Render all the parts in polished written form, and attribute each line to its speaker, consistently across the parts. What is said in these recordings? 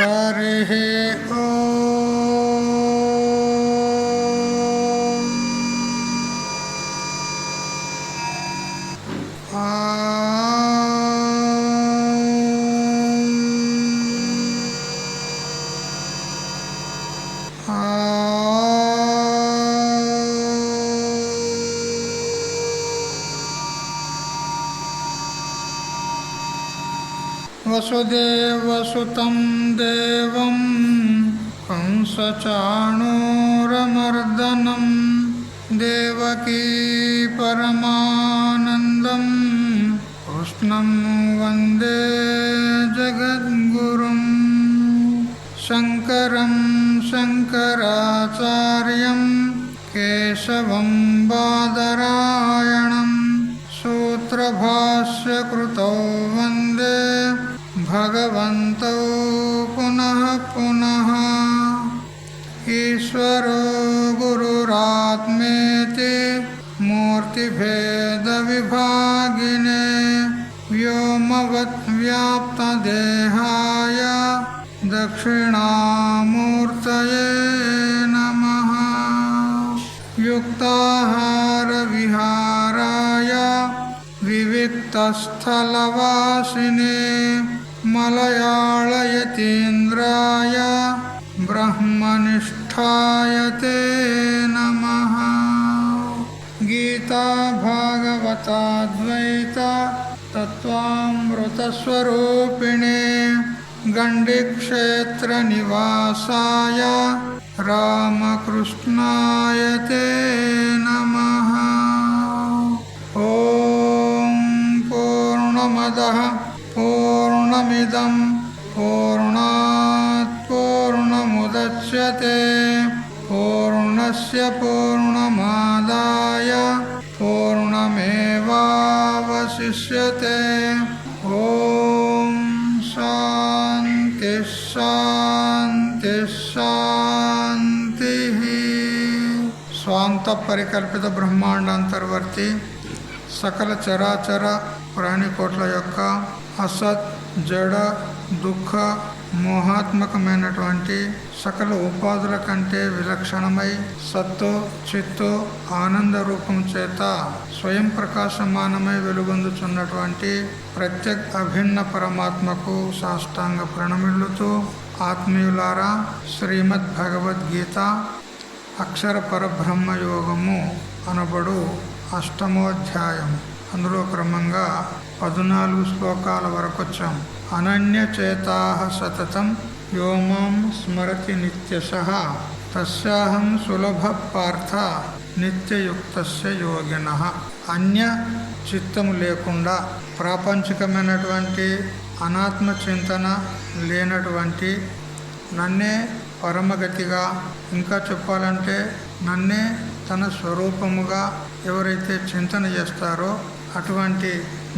Speaker 1: హరి వసుదేవసుతం దేవం కంసచాణూరమర్దనం దేవకీ పరమానందం కృష్ణం వందే జగద్గురుం శంకరం శంకరాచార్యం కేశవం బాదరాయణం సూత్రభాష్యకృతౌ వందే భగవంతో పునః పునః ఈశ్వరో గురురాత్మేతి మూర్తిభేద విభాగినే వ్యోమవత్ వ్యాప్తదేహాయ దక్షిణామూర్తయే నమః యుక్తాహార విహారాయ వివిక్తస్థలవాసినే మలయాళయతీంద్రాయ బ్రహ్మనిష్ఠాయ తే నమః గీతా భాగవతాద్వైత తత్వామృతస్వరూపిణే గండిక్షేత్ర నివాసాయ రామకృష్ణాయ తే నమః ఓం పూర్ణమదః పూర్ణమిదం పూర్ణాత్ పూర్ణముదచ్యతే పూర్ణస్య పూర్ణమాదాయ పూర్ణమేవావశిష్యతే ఓం శాంతి శాంతి శాంతి. స్వాంత పరికల్పిత బ్రహ్మాండాంతర్వర్తి సకల చరాచర ప్రాణికోట్ల యొక్క అసత్ జడ దుఃఖ మోహాత్మకమైనటువంటి సకల ఉపాధుల కంటే విలక్షణమై సత్తు చిత్తు ఆనంద రూపం చేత స్వయం ప్రకాశమానమై వెలుగొందుచున్నటువంటి ప్రత్యేక అభిన్న పరమాత్మకు సాష్టాంగ ప్రణమిల్లుతూ ఆత్మీయులారా, శ్రీమద్ భగవద్గీత అక్షర పరబ్రహ్మ యోగము అనబడు అష్టమోధ్యాయం. అందులో క్రమంగా 14 శ్లోకాల వరకు వచ్చాం. అనన్యచేతాః సతతం యోమాం స్మరతి నిత్యశః తస్యాహం సులభ పార్థ నిత్యయుక్తస్య యోగినః. అన్య చిత్తము లేకుండా ప్రాపంచికమైనటువంటి అనాత్మ చింతన లేనటువంటి నన్నే పరమగతిగా, ఇంకా చెప్పాలంటే నన్నే తన స్వరూపముగా ఎవరైతే చింతన చేస్తారో అటువంటి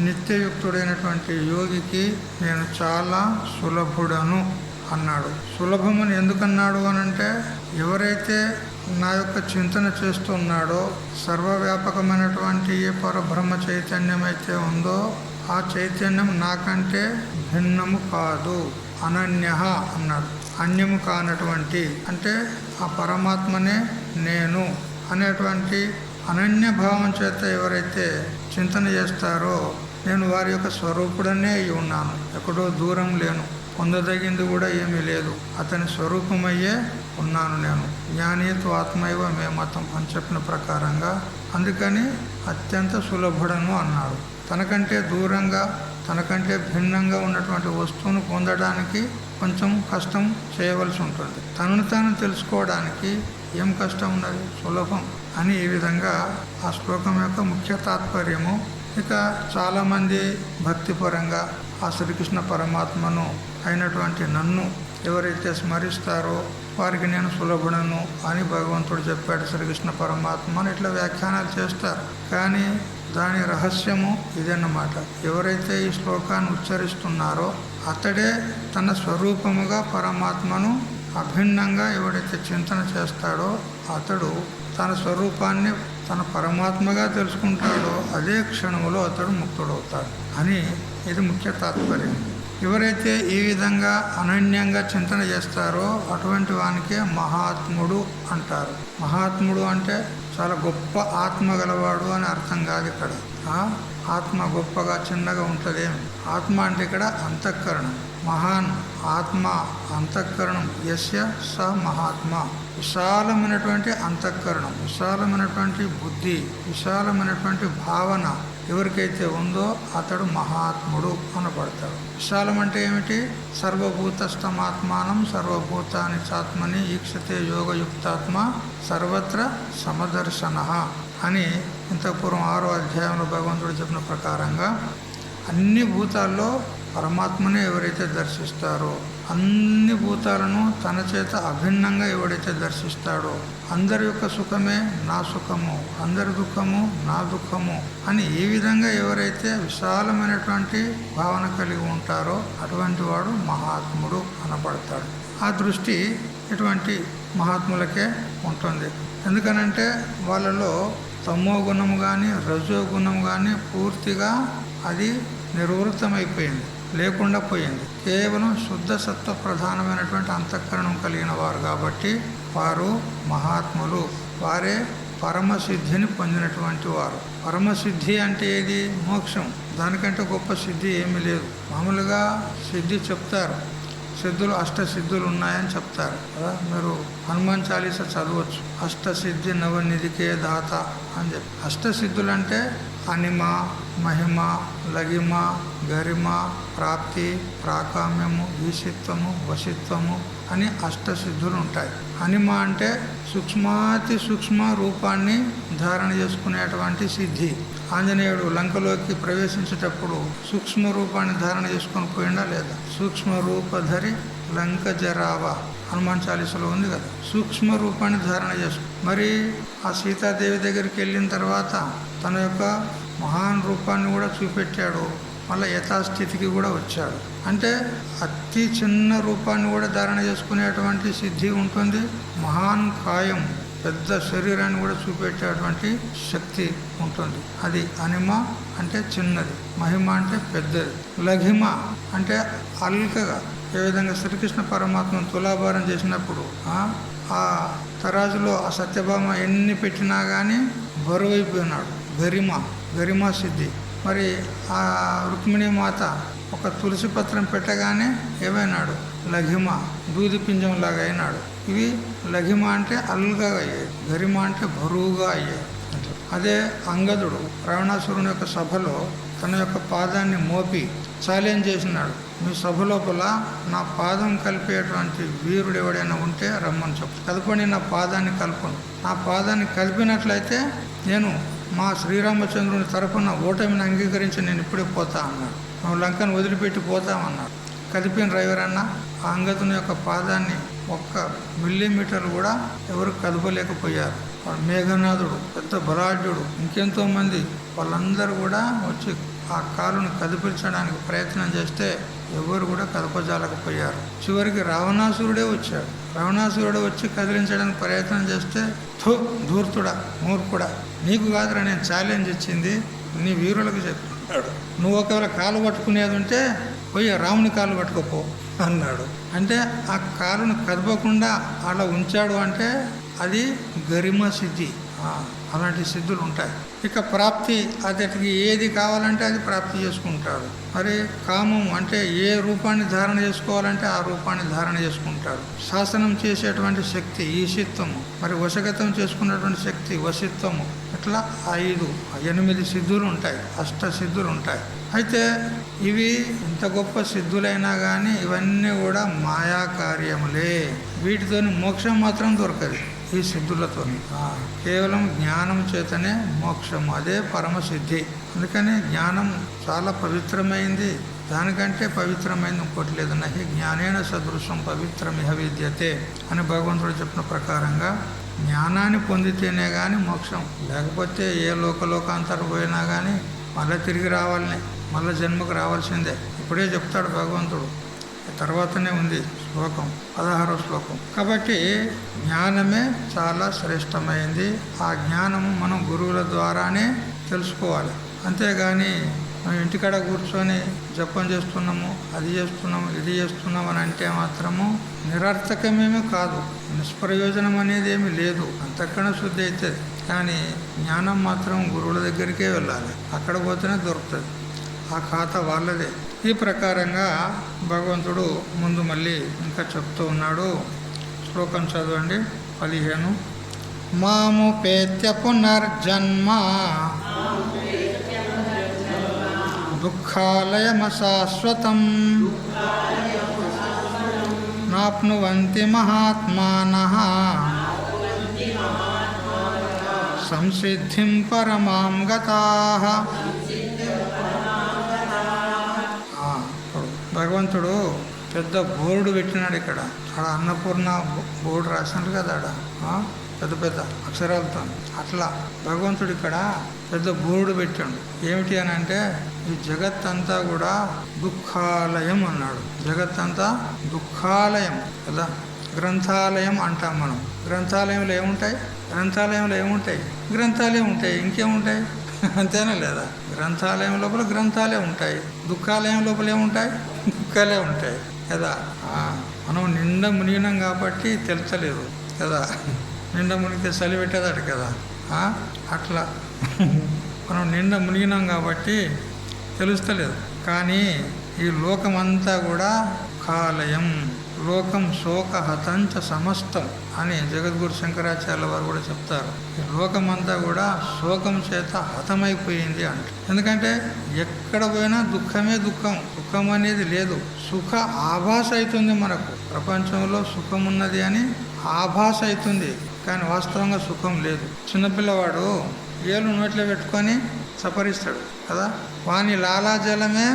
Speaker 1: నిత్యయుక్తుడైనటువంటి యోగికి నేను చాలా సులభుడను అన్నాడు. సులభమని ఎందుకన్నాడు అనంటే, ఎవరైతే నా యొక్క చింతన చేస్తున్నాడో సర్వవ్యాపకమైనటువంటి ఏ పరబ్రహ్మ చైతన్యం అయితే ఉందో ఆ చైతన్యం నాకంటే భిన్నము కాదు. అనన్య అన్నాడు. అన్యము కానటువంటి అంటే ఆ పరమాత్మనే నేను అనేటువంటి అనన్య భావం చేత ఎవరైతే చింతన చేస్తారో నేను వారి యొక్క స్వరూపుడనే అయి ఉన్నాను. ఎక్కడో దూరం లేను, పొందదగింది కూడా ఏమీ లేదు, అతని స్వరూపమయ్యే ఉన్నాను నేను. జ్ఞానీతో ఆత్మైవ మే మతం అని చెప్పిన ప్రకారంగా అందుకని అత్యంత సులభుడను అన్నాడు. తనకంటే దూరంగా తనకంటే భిన్నంగా ఉన్నటువంటి వస్తువును పొందడానికి కొంచెం కష్టం చేయవలసి ఉంటుంది. తనను తాను తెలుసుకోవడానికి ఏం కష్టం ఉన్నది, సులభం అని ఈ విధంగా ఆ శ్లోకం యొక్క ముఖ్య తాత్పర్యము. ఇక చాలామంది భక్తిపరంగా ఆ శ్రీకృష్ణ పరమాత్మను అయినటువంటి నన్ను ఎవరైతే స్మరిస్తారో వారికి నేను సులభుడను అని భగవంతుడు చెప్పాడు శ్రీకృష్ణ పరమాత్మ అని ఇట్లా వ్యాఖ్యానాలు చేస్తారు. కానీ దాని రహస్యము ఇదన్నమాట. ఎవరైతే ఈ శ్లోకాన్ని ఉచ్చరిస్తున్నారో అతడే తన స్వరూపముగా పరమాత్మను అభిన్నంగా ఎవడైతే చింతన చేస్తాడో అతడు తన స్వరూపాన్ని తన పరమాత్మగా తెలుసుకుంటాడో అదే క్షణములో అతడు ముక్తుడవుతాడు అని ఇది ముఖ్య తాత్పర్యం. ఎవరైతే ఈ విధంగా అనన్యంగా చింతన చేస్తారో అటువంటి వానికే మహాత్ముడు అంటారు. మహాత్ముడు అంటే చాలా గొప్ప ఆత్మ గలవాడు అని అర్థం కాదు ఇక్కడ. ఆత్మ గొప్పగా చిన్నగా ఉంటుందేమి. ఆత్మ అంటే ఇక్కడ అంతఃకరణం. మహాన్ ఆత్మ అంతఃకరణం యస్య స మహాత్మ. విశాలమైనటువంటి అంతఃకరణం, విశాలమైనటువంటి బుద్ధి, విశాలమైనటువంటి భావన ఎవరికైతే ఉందో అతడు మహాత్ముడు అనబడతాడు. విశాలం అంటే ఏమిటి? సర్వభూతస్థమాత్మానం సర్వభూతాని చాత్మని ఈక్షతే యోగయుక్తాత్మ సర్వత్ర సమదర్శన అని ఇంతపూర్వం 6వ అధ్యాయంలో భగవంతుడు చెప్పిన ప్రకారంగా అన్ని భూతాల్లో పరమాత్మనే ఎవరైతే దర్శిస్తారో, అన్ని భూతాలను తన చేత అభిన్నంగా ఎవడైతే దర్శిస్తాడో, అందరి యొక్క సుఖమే నా సుఖము, అందరి దుఃఖము నా దుఃఖము అని ఈ విధంగా ఎవరైతే విశాలమైనటువంటి భావన కలిగి ఉంటారో అటువంటి వాడు మహాత్ముడు అనబడతాడు. ఆ దృష్టి ఇటువంటి మహాత్ములకే ఉంటుంది. ఎందుకనంటే వాళ్ళలో తమో గుణము కానీ రజో గుణము కానీ పూర్తిగా అది నిర్వృత్తమైపోయింది, లేకుండా పోయింది. కేవలం శుద్ధ సత్వ ప్రధానమైనటువంటి అంతఃకరణం కలిగిన వారు కాబట్టి వారు మహాత్ములు. వారే పరమసిద్ధిని పొందినటువంటి వారు. పరమసిద్ధి అంటే ఏది? మోక్షం. దానికంటే గొప్ప సిద్ధి ఏమీ లేదు. మామూలుగా సిద్ధి చెప్తారు, సిద్ధులు అష్టసిద్ధులు ఉన్నాయని చెప్తారు కదా. మీరు హనుమాన్ చాలీస చదవచ్చు. అష్టసిద్ధి నవనిధికే దాత అని చెప్పి. అష్టసిద్ధులు అంటే అనిమ, మహిమ, లగిమ, గరిమ, ప్రాప్తి, ప్రాకామ్యము, ఈశిత్వము, వశిత్వము అని అష్టసిద్ధులు ఉంటాయి. అనిమ అంటే సూక్ష్మాతి సూక్ష్మ రూపాన్ని ధారణ చేసుకునేటువంటి సిద్ధి. ఆంజనేయుడు లంకలోకి ప్రవేశించేటప్పుడు సూక్ష్మ రూపాన్ని ధారణ చేసుకొని పోయిండా లేదా? సూక్ష్మ రూపధరి లంక జరావా హనుమాన్ చాలీసలో ఉంది కదా. సూక్ష్మ రూపాన్ని ధారణ చేసుకు మరి ఆ సీతాదేవి దగ్గరికి వెళ్ళిన తర్వాత తన యొక్క మహాన్ రూపాన్ని కూడా చూపెట్టాడు. మళ్ళీ యథాస్థితికి కూడా వచ్చాడు. అంటే అతి చిన్న రూపాన్ని కూడా ధారణ చేసుకునేటువంటి సిద్ధి ఉంటుంది. మహాన్ కాయం పెద్ద శరీరాన్ని కూడా చూపెట్టేటువంటి శక్తి ఉంటుంది. అది అనిమ అంటే చిన్నది, మహిమ అంటే పెద్దది, లఘిమ అంటే అల్కగా. ఏ విధంగా శ్రీకృష్ణ పరమాత్మ తులాభారం చేసినప్పుడు ఆ తరాజులో ఆ సత్యభామ ఎన్ని పెట్టినా కానీ బరువైపోయినాడు. గరిమ సిద్ధి. మరి ఆ రుక్మిణీ మాత ఒక తులసి పత్రం పెట్టగానే ఏమైనాడు? లఘిమ, దూది పింజంలాగా అయినాడు. ఇవి లఘిమ అంటే అల్లుగా అయ్యాయి, గరిమ అంటే బరువుగా అయ్యాయి. అదే అంగదుడు రావణాసురుని యొక్క సభలో తన యొక్క పాదాన్ని మోపి ఛాలెంజ్ చేసినాడు. మీ సభ లోపల నా పాదం కలిపేటువంటి వీరుడు ఎవడైనా ఉంటే రమ్మని చెప్పు. కలపండి, నా పాదాన్ని కలపండి. నా పాదాన్ని కలిపినట్లయితే నేను మా శ్రీరామచంద్రుని తరఫున ఓటమిని అంగీకరించి నేను ఇప్పుడే పోతా అన్నాడు. నువ్వు లంకను వదిలిపెట్టి పోతామన్నాడు. కదిపిన డ్రైవర్ ఆ అంగదుని యొక్క పాదాన్ని 1 మిల్లీమీటర్ కూడా ఎవరు కదపలేకపోయారు. వాడు మేఘనాథుడు, పెద్ద బలాఢ్యుడు, ఇంకెంతో మంది వాళ్ళందరూ కూడా వచ్చి ఆ కాలును కదిపించడానికి ప్రయత్నం చేస్తే ఎవరు కూడా కదపజాలకపోయారు. చివరికి రావణాసురుడే వచ్చాడు. రావణాసురుడు వచ్చి కదిలించడానికి ప్రయత్నం చేస్తే ధూర్తుడా, మూర్ఖుడా, నీకు కాదురా నేను ఛాలెంజ్ ఇచ్చింది, నీ వీరులకు చెప్పాడు. నువ్వు ఒకవేళ కాలు పట్టుకునేది ఉంటే పోయి రాముని కాలు పట్టుకోపో అన్నాడు. అంటే ఆ కాలును కదపకుండా అలా ఉంచాడు అంటే అది గరిమ సిద్ధి. అలాంటి సిద్ధులు ఉంటాయి. ఇక ప్రాప్తి, అతడికి ఏది కావాలంటే అది ప్రాప్తి చేసుకుంటాడు. మరి కామం అంటే ఏ రూపాన్ని ధారణ చేసుకోవాలంటే ఆ రూపాన్ని ధారణ చేసుకుంటాడు. శాసనం చేసేటువంటి శక్తి ఈశిత్వము, మరి వశగతం చేసుకున్నటువంటి శక్తి వశిత్వము. ఇట్లా 8 సిద్ధులు ఉంటాయి, అష్టసిద్ధులు ఉంటాయి. అయితే ఇవి ఇంత గొప్ప సిద్ధులైనా కానీ ఇవన్నీ కూడా మాయా కార్యములే. వీటితోని మోక్షం మాత్రం దొరకదు. ఈ సిద్ధులతో కేవలం జ్ఞానం చేతనే మోక్షం, అదే పరమసిద్ధి. అందుకని జ్ఞానం చాలా పవిత్రమైంది. దానికంటే పవిత్రమైంది ఇంకోటి లేదు. నహి జ్ఞానేన సదృశం పవిత్రమిహ విద్యతే అని భగవంతుడు చెప్పిన ప్రకారంగా జ్ఞానాన్ని పొందితేనే కానీ మోక్షం. లేకపోతే ఏ లోకాంతరం పోయినా కానీ మళ్ళీ తిరిగి రావాలని, మళ్ళీ జన్మకు రావాల్సిందే. ఇప్పుడే చెప్తాడు భగవంతుడు. తర్వాతనే ఉంది శ్లోకం, 16వ శ్లోకం. కాబట్టి జ్ఞానమే చాలా శ్రేష్టమైంది. ఆ జ్ఞానము మనం గురువుల ద్వారానే తెలుసుకోవాలి. అంతేగాని మనం ఇంటికాడ కూర్చొని జపం చేస్తున్నాము, అది చేస్తున్నాము, ఇది చేస్తున్నాము అని అంటే మాత్రము నిరర్థకమేమీ కాదు, నిష్ప్రయోజనం అనేది ఏమీ లేదు, అంతకన్నా శుద్ధి అవుతుంది. కానీ జ్ఞానం మాత్రం గురువుల దగ్గరికే వెళ్ళాలి, అక్కడ పోతేనే దొరుకుతుంది, ఆ ఖాతా వాళ్ళదే. ఈ ప్రకారంగా భగవంతుడు ముందు మళ్ళీ ఇంకా చెప్తూ ఉన్నాడు. శ్లోకం చదవండి 15. మాముపేత్య పునర్జన్మ దుఃఖాలయమశాశ్వతం నాప్నువంతి మహాత్మానః సంసిద్ధిం పరమాం గతాః. భగవంతుడు పెద్ద బోర్డు పెట్టినాడు ఇక్కడ. అక్కడ అన్నపూర్ణ బోర్డు రాసినాడు కదా, ఆడ పెద్ద పెద్ద అక్షరాలతో. అట్లా భగవంతుడు ఇక్కడ పెద్ద బోర్డు పెట్టాడు. ఏమిటి అని అంటే ఈ జగత్తంతా కూడా దుఃఖాలయం అన్నాడు. జగత్తంతా దుఃఖాలయం కదా. గ్రంథాలయం అంటాం మనం. గ్రంథాలయంలో ఏముంటాయి? గ్రంథాలయంలో ఏముంటాయి? గ్రంథాలయం ఉంటాయి, ఇంకేముంటాయి? అంతేనా లేదా? గ్రంథాలయం లోపల గ్రంథాలే ఉంటాయి, దుఃఖాలయం లోపల ఏముంటాయి? దుఃఖాలే ఉంటాయి కదా. మనం నిండా మునిగినాం కాబట్టి తెలుస్తలేదు కదా. నిండా మునిగితే చలి పెట్టేదట కదా. అట్లా మనం నిండా మునిగినాం కాబట్టి తెలుస్తలేదు. కానీ ఈ లోకమంతా కూడా కాలయం, లోకం శోకహతంచ సమస్తం అని జగద్గురు శంకరాచార్యుల వారు కూడా చెప్తారు. ఈ లోకమంతా కూడా శోకం చేత హతమైపోయింది అంట. ఎందుకంటే ఎక్కడ పోయినా దుఃఖమే దుఃఖం, సుఖం అనేది లేదు. సుఖ ఆభాస అవుతుంది మనకు. ప్రపంచంలో సుఖం ఉన్నది అని ఆభాస అవుతుంది, కానీ వాస్తవంగా సుఖం లేదు. చిన్నపిల్లవాడు ఏలు నోట్లో పెట్టుకొని సపరిస్తాడు కదా. వాని లాలాజలమే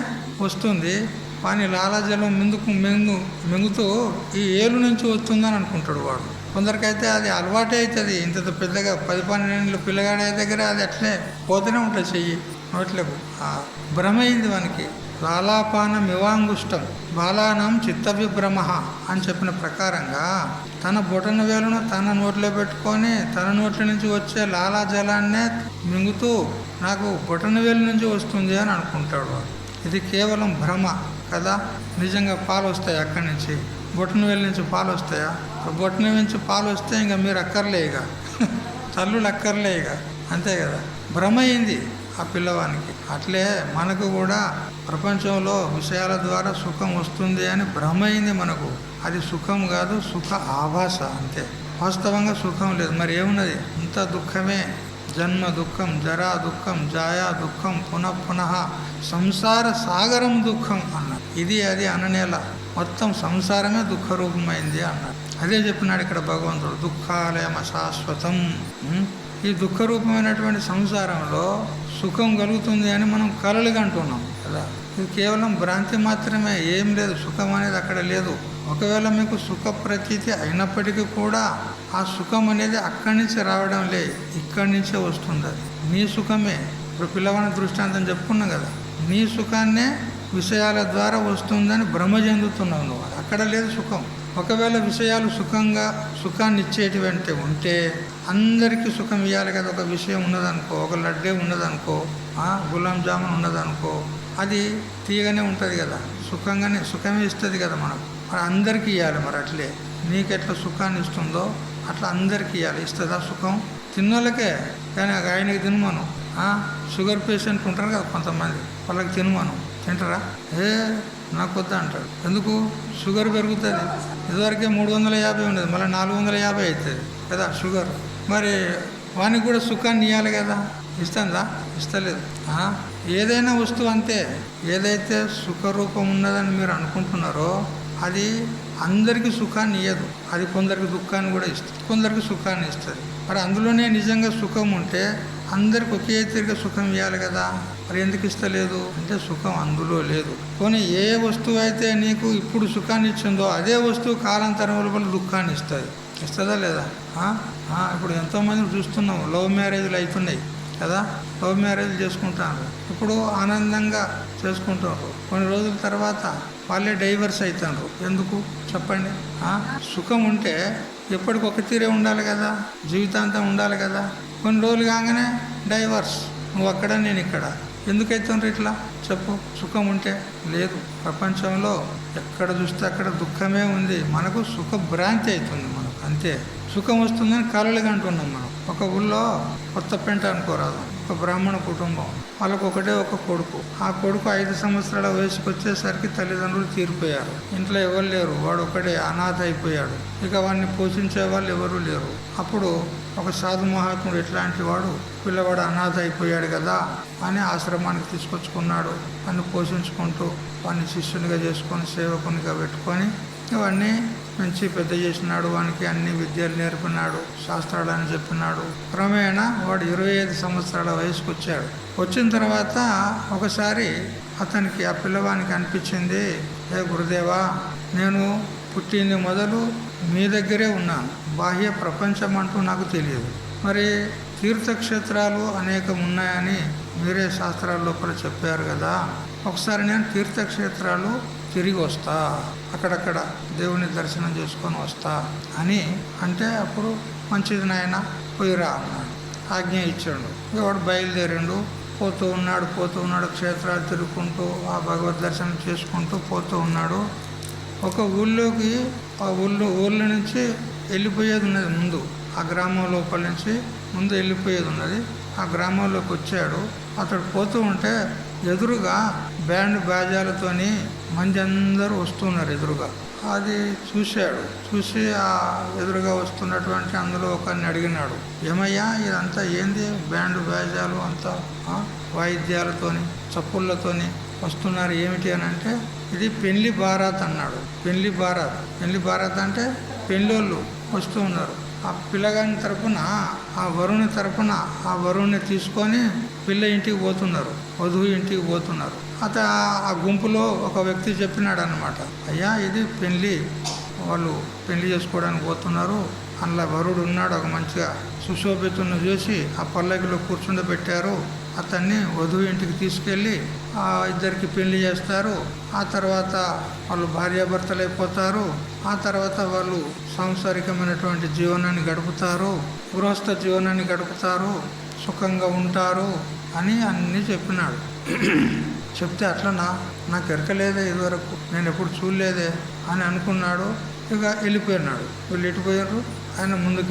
Speaker 1: వస్తుంది, వాని లాలాజలం మింగుతూ ఈ ఏలు నుంచి వస్తుందని అనుకుంటాడు వాడు. కొందరికైతే అది అలవాటే అవుతుంది. ఇంత పెద్దగా 10-12 ఏళ్ళ పిల్లగాడే దగ్గర అది అట్లే పోతూనే ఉంటుంది చెయ్యి నోట్లకు. భ్రమైంది వానికి. లాలాపానం ఇవాంగుష్టం బాలానం చిత్త విభ్రమ అని చెప్పిన ప్రకారంగా తన బొటన వేలును తన నోట్లో పెట్టుకొని తన నోట్ల నుంచి వచ్చే లాలాజలాన్నే మింగుతూ నాకు బొటన వేలు నుంచి వస్తుంది అని అనుకుంటాడు. ఇది కేవలం భ్రమ కదా. నిజంగా పాలు వస్తాయి అక్కడి నుంచి? బొటన వేలు నుంచి పాలు వస్తాయా? బొటన నుంచి పాలు వస్తే ఇంకా మీరు అక్కర్లే, ఇక తల్లులు అక్కర్లే, ఇక అంతే కదా. భ్రమ అయింది ఆ పిల్లవానికి. అట్లే మనకు కూడా ప్రపంచంలో విషయాల ద్వారా సుఖం వస్తుంది అని భ్రమ అయింది మనకు. అది సుఖం కాదు, సుఖ ఆభాస అంతే. వాస్తవంగా సుఖం లేదు. మరి ఏమున్నది? ఇంత దుఃఖమే. జన్మ దుఃఖం, జరా దుఃఖం, జాయా దుఃఖం, పునః సంసార సాగరం దుఃఖం అన్నారు. ఇది అది అననేల, మొత్తం సంసారమే దుఃఖ రూపమైంది అన్నారు. అదే చెప్పినాడు ఇక్కడ భగవంతుడు. దుఃఖాలయం అశాశ్వతం. ఈ దుఃఖ రూపమైనటువంటి సంసారంలో సుఖం కలుగుతుంది అని మనం కలలుగా అంటున్నాం కదా. ఇది కేవలం భ్రాంతి మాత్రమే, ఏం లేదు, సుఖం అనేది అక్కడ లేదు. ఒకవేళ మీకు సుఖ ప్రతీతి అయినప్పటికీ కూడా ఆ సుఖం అనేది అక్కడి నుంచి రావడం లే, ఇక్కడి నుంచే వస్తుంది. అది నీ సుఖమే. ఇప్పుడు పిల్లవాడి దృష్టాంతం చెప్పుకున్నాం కదా. నీ సుఖాన్నే విషయాల ద్వారా వస్తుందని భ్రమ చెందుతున్నావు నువ్వు. అక్కడ లేదు సుఖం. ఒకవేళ విషయాలు సుఖాన్ని ఇచ్చేటువంటి ఉంటే అందరికీ సుఖం ఇవ్వాలి కదా. ఒక విషయం ఉన్నదనుకో, ఒక లడ్డే ఉన్నదనుకో, గులాం జామున్ ఉన్నదనుకో, అది తీయగానే ఉంటుంది కదా, సుఖమే ఇస్తుంది కదా మనకు. మరి అందరికీ ఇవ్వాలి. మరి అట్లే నీకెట్లా సుఖాన్ని ఇస్తుందో అట్లా అందరికీ ఇవ్వాలి. ఇస్తుందా సుఖం? తిన్నోళ్ళకే. కానీ ఆయనకి తినమను. షుగర్ పేషెంట్ ఉంటారు కదా కొంతమంది, వాళ్ళకి తినమను. తింటారా? నాకు వద్దా అంటాడు. ఎందుకు? షుగర్ పెరుగుతుంది. ఇదివరకే 350 ఉండేది, మళ్ళీ 450 అవుతుంది కదా షుగర్. మరి వానికి కూడా సుఖాన్ని ఇవ్వాలి కదా. ఇస్తుందా? ఇస్తలేదు. ఏదైనా వస్తువు అంతే. ఏదైతే సుఖరూపం ఉన్నదని మీరు అనుకుంటున్నారో అది అందరికీ సుఖాన్ని ఇవ్వదు. అది కొందరికి దుఃఖాన్ని కూడా ఇస్తుంది, కొందరికి సుఖాన్ని ఇస్తుంది. మరి అందులోనే నిజంగా సుఖం ఉంటే అందరికి ఒకే తీరుగా సుఖం ఇవ్వాలి కదా. మరి ఎందుకు ఇస్తలేదు అంటే సుఖం అందులో లేదు. కొన్ని ఏ వస్తువు అయితే నీకు ఇప్పుడు సుఖాన్ని ఇచ్చిందో అదే వస్తువు కాలాంతరం వల్ల దుఃఖాన్ని ఇస్తుంది. ఇస్తుందా లేదా? ఇప్పుడు ఎంతోమంది చూస్తున్నాం, లవ్ మ్యారేజ్లు అవుతున్నాయి కదా. లవ్ మ్యారేజ్ చేసుకుంటారు, ఇప్పుడు ఆనందంగా చేసుకుంటారు. కొన్ని రోజుల తర్వాత వాళ్ళే డైవర్స్ అవుతారు. ఎందుకు చెప్పండి? సుఖం ఉంటే ఎప్పటికొక తీరే ఉండాలి కదా, జీవితాంతం ఉండాలి కదా. కొన్ని రోజులు కాగానే డైవర్స్, నువ్వు అక్కడ నేను ఇక్కడ. ఎందుకైతుండ్రు ఇట్లా చెప్పు? సుఖం ఉంటే లేదు. ప్రపంచంలో ఎక్కడ చూస్తే అక్కడ దుఃఖమే ఉంది. మనకు సుఖ భ్రాంతి అవుతుంది మనకు, అంతే. సుఖం వస్తుందని కలలుగా అంటున్నాం మనం. ఒక ఊళ్ళో కొత్త పెంట అనుకోరాదు, ఒక బ్రాహ్మణ కుటుంబం, వాళ్ళకు ఒకటే ఒక కొడుకు. ఆ కొడుకు 5 సంవత్సరాల వయసుకు వచ్చేసరికి తల్లిదండ్రులు తీరిపోయారు. ఇంట్లో ఎవరు లేరు, వాడు ఒకడే అనాథ అయిపోయాడు. ఇక వాడిని పోషించే వాళ్ళు ఎవరూ లేరు. అప్పుడు ఒక సాధు మహాత్ముడు ఎట్లాంటి వాడు, పిల్లవాడు అనాథ అయిపోయాడు కదా అని ఆశ్రమానికి తీసుకొచ్చుకున్నాడు. వాడిని పోషించుకుంటూ వాడిని శిష్యునిగా చేసుకొని సేవకునిగా పెట్టుకొని ఇవన్నీ పెంచి పెద్ద చేసినాడు. వానికి అన్ని విద్యలు నేర్పినాడు, శాస్త్రాలని చెప్పినాడు. క్రమేణా వాడు 25 సంవత్సరాల వయసుకు వచ్చాడు. వచ్చిన తర్వాత ఒకసారి అతనికి, ఆ పిల్లవానికి అనిపించింది, ఏ గురుదేవా, నేను పుట్టింది మొదలు మీ దగ్గరే ఉన్నాను, బాహ్య ప్రపంచం అంటూ నాకు తెలియదు. మరి తీర్థక్షేత్రాలు అనేకం ఉన్నాయని మీరే శాస్త్రాల లోపల చెప్పారు కదా, ఒకసారి నేను తీర్థక్షేత్రాలు తిరిగి వస్తా, అక్కడక్కడ దేవుని దర్శనం చేసుకొని వస్తా అని అంటే, అప్పుడు మంచిది నాయన పోయిరా అన్నాడు. ఆజ్ఞ ఇచ్చాడు. వాడు బయలుదేరిండు. పోతూ ఉన్నాడు క్షేత్రాలు తిరుగుకుంటూ ఆ భగవద్ దర్శనం చేసుకుంటూ పోతూ ఉన్నాడు. ఒక ఊళ్ళోకి, ఆ ఊళ్ళో నుంచి వెళ్ళిపోయేది ఉన్నది ముందు, ఆ గ్రామం లోపల నుంచి ముందు వెళ్ళిపోయేది ఉన్నది. ఆ గ్రామంలోకి వచ్చాడు. అతడు పోతూ ఉంటే ఎదురుగా బ్యాండ్ బాజాలతోని మంది అందరూ వస్తున్నారు ఎదురుగా. అది చూశాడు. చూసి ఆ ఎదురుగా వస్తున్నటువంటి అందులో ఒకరిని అడిగినాడు, ఏమయ్యా ఇదంతా ఏంది, బ్యాండ్ బాజాలు అంతా వాయిద్యాలతోని చప్పుళ్ళతోని వస్తున్నారు ఏమిటి అని అంటే, ఇది పెళ్లి బారాత్ అన్నాడు. పెళ్లి బారాత్ అంటే పెళ్ళోళ్ళు వస్తూ ఉన్నారు. ఆ పిల్లగాని తరపున, ఆ వరుణి తరపున, ఆ వరుణ్ణి తీసుకొని పిల్ల ఇంటికి పోతున్నారు, వధువు ఇంటికి పోతున్నారు. ఆ గుంపులో ఒక వ్యక్తి చెప్పినాడు అన్నమాట, అయ్యా ఇది పెళ్ళి, వాళ్ళు పెళ్లి చేసుకోవడానికి పోతున్నారు. అందులో వరుడు ఉన్నాడు, ఒక మంచిగా సుశోభితుని చూసి ఆ పల్లకిలో కూర్చుండబెట్టారు. అతన్ని వధువు ఇంటికి తీసుకెళ్ళి ఆ ఇద్దరికి పెళ్లి చేస్తారు. ఆ తర్వాత వాళ్ళు భార్యాభర్తలు అయిపోతారు. ఆ తర్వాత వాళ్ళు సాంసారికమైనటువంటి జీవనాన్ని గడుపుతారు, గృహస్థ జీవనాన్ని గడుపుతారు, సుఖంగా ఉంటారు అని అన్నీ చెప్పినాడు. చెప్తే అట్లనా, నాకు ఎరకలేదే ఇదివరకు, నేను ఎప్పుడు చూడలేదే అని అనుకున్నాడు. ఇక వెళ్ళిపోయినాడు. వీళ్ళు ఎటుపోయారు, ఆయన ముందుకు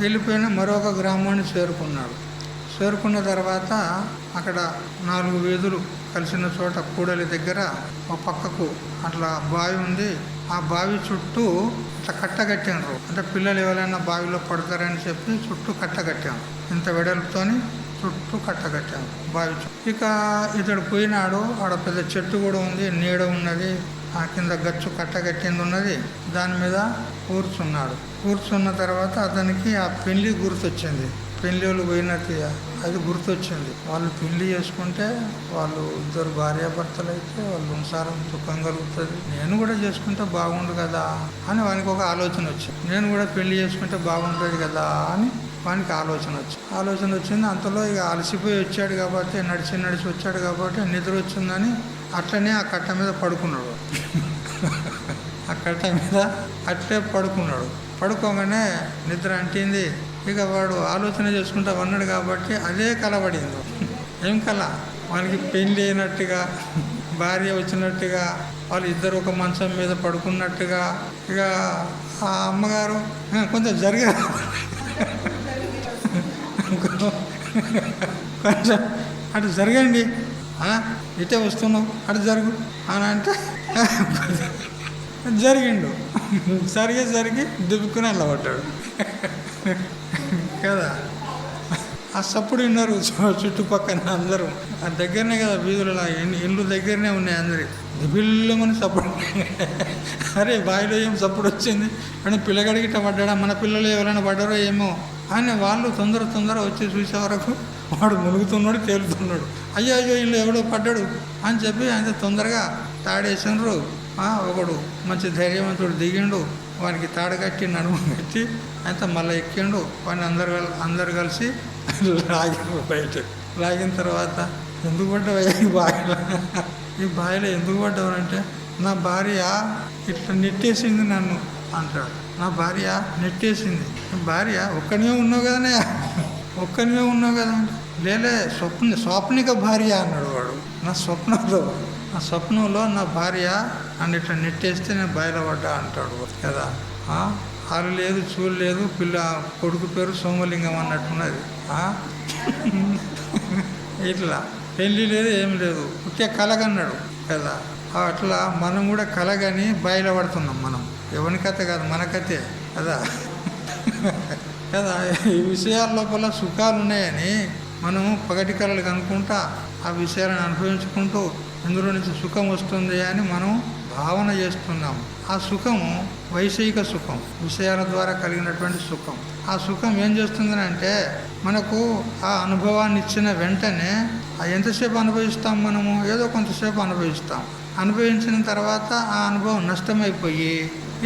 Speaker 1: వెళ్ళిపోయినా మరొక గ్రామాన్ని చేరుకున్న తర్వాత అక్కడ 4 వీధులు కలిసిన చోట కూడలి దగ్గర ఒక పక్కకు అట్లా బావి ఉంది. ఆ బావి చుట్టూ ఇట్లా కట్టగట్టినారు. అంటే పిల్లలు ఎవరైనా బావిలో పడతారని చెప్పి చుట్టూ కట్టగట్టాము. ఇంత వెడల్పుతోని చుట్టూ కట్టగట్టాము బావి చుట్టూ. ఇక ఇతడు పోయినాడు. ఆడ పెద్ద చెట్టు కూడా ఉంది, నీడ ఉన్నది. ఆ కింద గచ్చు కట్టగట్టింది ఉన్నది. దాని మీద కూర్చున్న తర్వాత అతనికి ఆ పెళ్లి గుర్తొచ్చింది. పెళ్లి వాళ్ళు పోయినట్టు అది గుర్తొచ్చింది. వాళ్ళు పెళ్లి చేసుకుంటే వాళ్ళు ఇద్దరు భార్యాభర్తలు అయితే వాళ్ళు సంసారం సుఖం కలుగుతుంది, నేను కూడా చేసుకుంటే బాగుండు కదా అని వానికి ఒక ఆలోచన వచ్చింది. నేను కూడా పెళ్లి చేసుకుంటే బాగుంటుంది కదా అని వానికి ఆలోచన వచ్చింది. అంతలో ఇక అలసిపోయి వచ్చాడు కాబట్టి, నడిచి వచ్చాడు కాబట్టి నిద్ర వచ్చిందని అట్లనే ఆ కట్ట మీద పడుకున్నాడు. ఆ కట్ట మీద అట్లే పడుకోగానే నిద్ర అంటింది. ఇక వాడు ఆలోచన చేసుకుంటా ఉన్నాడు కాబట్టి అదే కలబడింది. ఏం కల, వానికి పెళ్ళి అయినట్టుగా, భార్య వచ్చినట్టుగా, వాళ్ళు ఇద్దరు ఒక మంచం మీద పడుకున్నట్టుగా. ఇక ఆ అమ్మగారు కొంచెం కొంచెం అటు జరగండి, ఇటే వస్తున్నావు, అటు జరుగు అని అంటే జరిగి దుబ్బుకుని వెళ్ళబడ్డాడు కదా. ఆ సప్పుడు విన్నారు చుట్టుపక్కల అందరూ. ఆ దగ్గరనే కదా వీధులు, ఇల్లు దగ్గరనే ఉన్నాయి అందరి. దిబిల్లమని సప్పుడు. అరే బావిలో ఏం సప్పుడు వచ్చింది అంటే పిల్లగాడికి ఇట్లా పడ్డా, మన పిల్లలు ఎవరైనా పడ్డారో ఏమో అని వాళ్ళు తొందర వచ్చి చూసే వరకు వాడు మునుగుతున్నాడు, తేలుతున్నాడు. అయ్యో ఇల్లు ఎవడో పడ్డాడు అని చెప్పి ఆయన తొందరగా తాడేసినారు. ఒకడు మంచి ధైర్యవంతుడు దిగిండు, వానికి తాడు కట్టి నడుము కట్టి అయితే మళ్ళీ ఎక్కిండు. వాడిని అందరు కలిసి లాగిన బయట. లాగిన తర్వాత ఎందుకు పడ్డావు ఈ బావిలో ఎందుకు పడ్డావు? నా భార్య ఇట్లా నెట్టేసింది నన్ను అంటాడు. నా భార్య నెట్టేసింది. భార్య ఒక్కనివే ఉన్నావు కదా అంటే లేలే స్వప్నిక భార్య అన్నాడు వాడు. నా స్వప్నంలో నా భార్య నన్ను ఇట్లా నెట్టేస్తే నేను బయలుపడ్డా అంటాడు కదా. ఆలు లేదు, చూలు లేదు, కొడుకు పేరు సోమలింగం అన్నట్టున్నది. ఇట్లా పెళ్ళి లేదు, ఏం లేదు, ఉట్టే కలగన్నాడు కదా. అట్లా మనం కూడా కలగని బయలుపడుతున్నాం. మనం ఎవరి కథ కాదు, మన కథే కదా. కదా, ఈ విషయాల లోపల సుఖాలు ఉన్నాయని మనము పగటి కళలు కనుక్కుంటా ఆ విషయాలను అనుభవించుకుంటూ ఇందులో నుంచి సుఖం వస్తుంది అని మనం భావన చేస్తున్నాం. ఆ సుఖము వైషయిక సుఖం, విషయాల ద్వారా కలిగినటువంటి సుఖం. ఆ సుఖం ఏం చేస్తుందని అంటే మనకు ఆ అనుభవాన్ని ఇచ్చిన వెంటనే ఎంతసేపు అనుభవిస్తాం మనము? ఏదో కొంతసేపు అనుభవిస్తాం. అనుభవించిన తర్వాత ఆ అనుభవం నష్టమైపోయి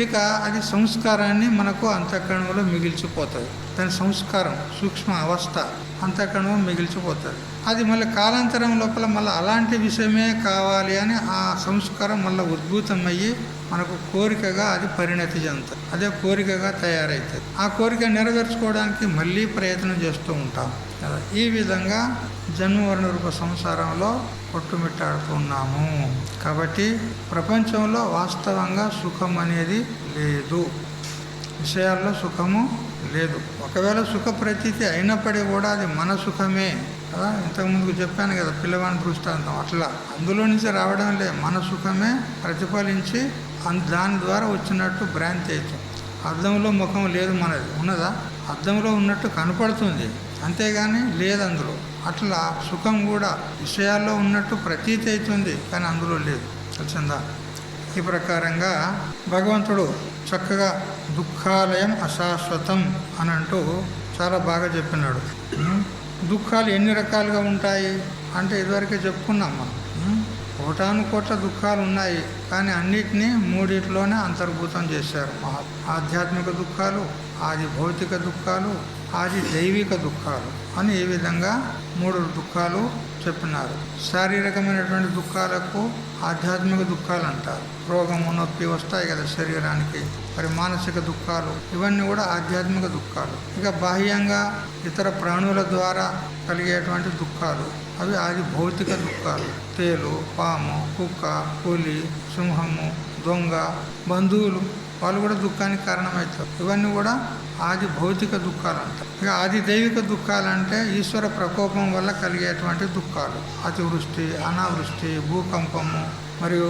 Speaker 1: ఇక అది సంస్కారాన్ని మనకు అంతఃకరణంలో మిగిల్చిపోతుంది. దాని సంస్కారం సూక్ష్మ అవస్థ అంతఃకరణం మిగిల్చిపోతుంది. అది మళ్ళీ కాలాంతరం లోపల మళ్ళీ అలాంటి విషయమే కావాలి అని ఆ సంస్కారం మళ్ళీ ఉద్భూతమయ్యి మనకు కోరికగా అది పరిణతి చెందుతుంది. అదే కోరికగా తయారవుతుంది. ఆ కోరిక నెరవేర్చుకోవడానికి మళ్ళీ ప్రయత్నం చేస్తూ ఉంటాం కదా. ఈ విధంగా జన్మవర్ణ రూప సంసారంలో కొట్టుమిట్టాడుతున్నాము. కాబట్టి ప్రపంచంలో వాస్తవంగా సుఖం అనేది లేదు, విషయాల్లో సుఖము లేదు. ఒకవేళ సుఖ ప్రతీతి అయినప్పటికీ కూడా అది మన సుఖమే కదా. ఇంతకుముందుకు చెప్పాను కదా పిల్లవాని దృష్టాంతం. అట్లా అందులో నుంచి రావడం లేదు, మన సుఖమే ప్రతిఫలించి దాని ద్వారా వచ్చినట్టు భ్రాంతి అవుతుంది. అద్దంలో ముఖం లేదు మనది, ఉన్నదా? అద్దంలో ఉన్నట్టు కనపడుతుంది, అంతేగాని లేదు అందులో. అట్లా సుఖం కూడా విషయాల్లో ఉన్నట్టు ప్రతీతి అవుతుంది, కానీ అందులో లేదు. వచ్చిందా? ఈ ప్రకారంగా భగవంతుడు చక్కగా దుఃఖాలయం అశాశ్వతం అని అంటూ చాలా బాగా చెప్పినాడు. దుఃఖాలు ఎన్ని రకాలుగా ఉంటాయి అంటే ఇదివరకే చెప్పుకున్నాం మనం. కోటాను కోట్ల దుఃఖాలు ఉన్నాయి, కానీ అన్నిటినీ మూడిట్లోనే అంతర్భూతం చేశారు. ఆధ్యాత్మిక దుఃఖాలు, ఆది భౌతిక దుఃఖాలు, ఆది దైవిక దుఃఖాలు అని ఈ విధంగా 3 దుఃఖాలు చెప్పినారు. శారీరకమైనటువంటి దుఃఖాలకు ఆధ్యాత్మిక దుఃఖాలు అంటారు. రోగము, నొప్పి వస్తాయి కదా శరీరానికి. మరి మానసిక దుఃఖాలు ఇవన్నీ కూడా ఆధ్యాత్మిక దుఃఖాలు. ఇక బాహ్యంగా ఇతర ప్రాణుల ద్వారా కలిగేటువంటి దుఃఖాలు అవి ఆది భౌతిక దుఃఖాలు. తేలు, పాము, కుక్క, పులి, సింహము, దొంగ, బంధువులు వాళ్ళు కూడా దుఃఖానికి కారణమవుతారు. ఇవన్నీ కూడా ఆది భౌతిక దుఃఖాలు అంటారు. ఇక ఆది దైవిక దుఃఖాలంటే ఈశ్వర ప్రకోపం వల్ల కలిగేటువంటి దుఃఖాలు. అతివృష్టి, అనావృష్టి, భూకంపము, మరియు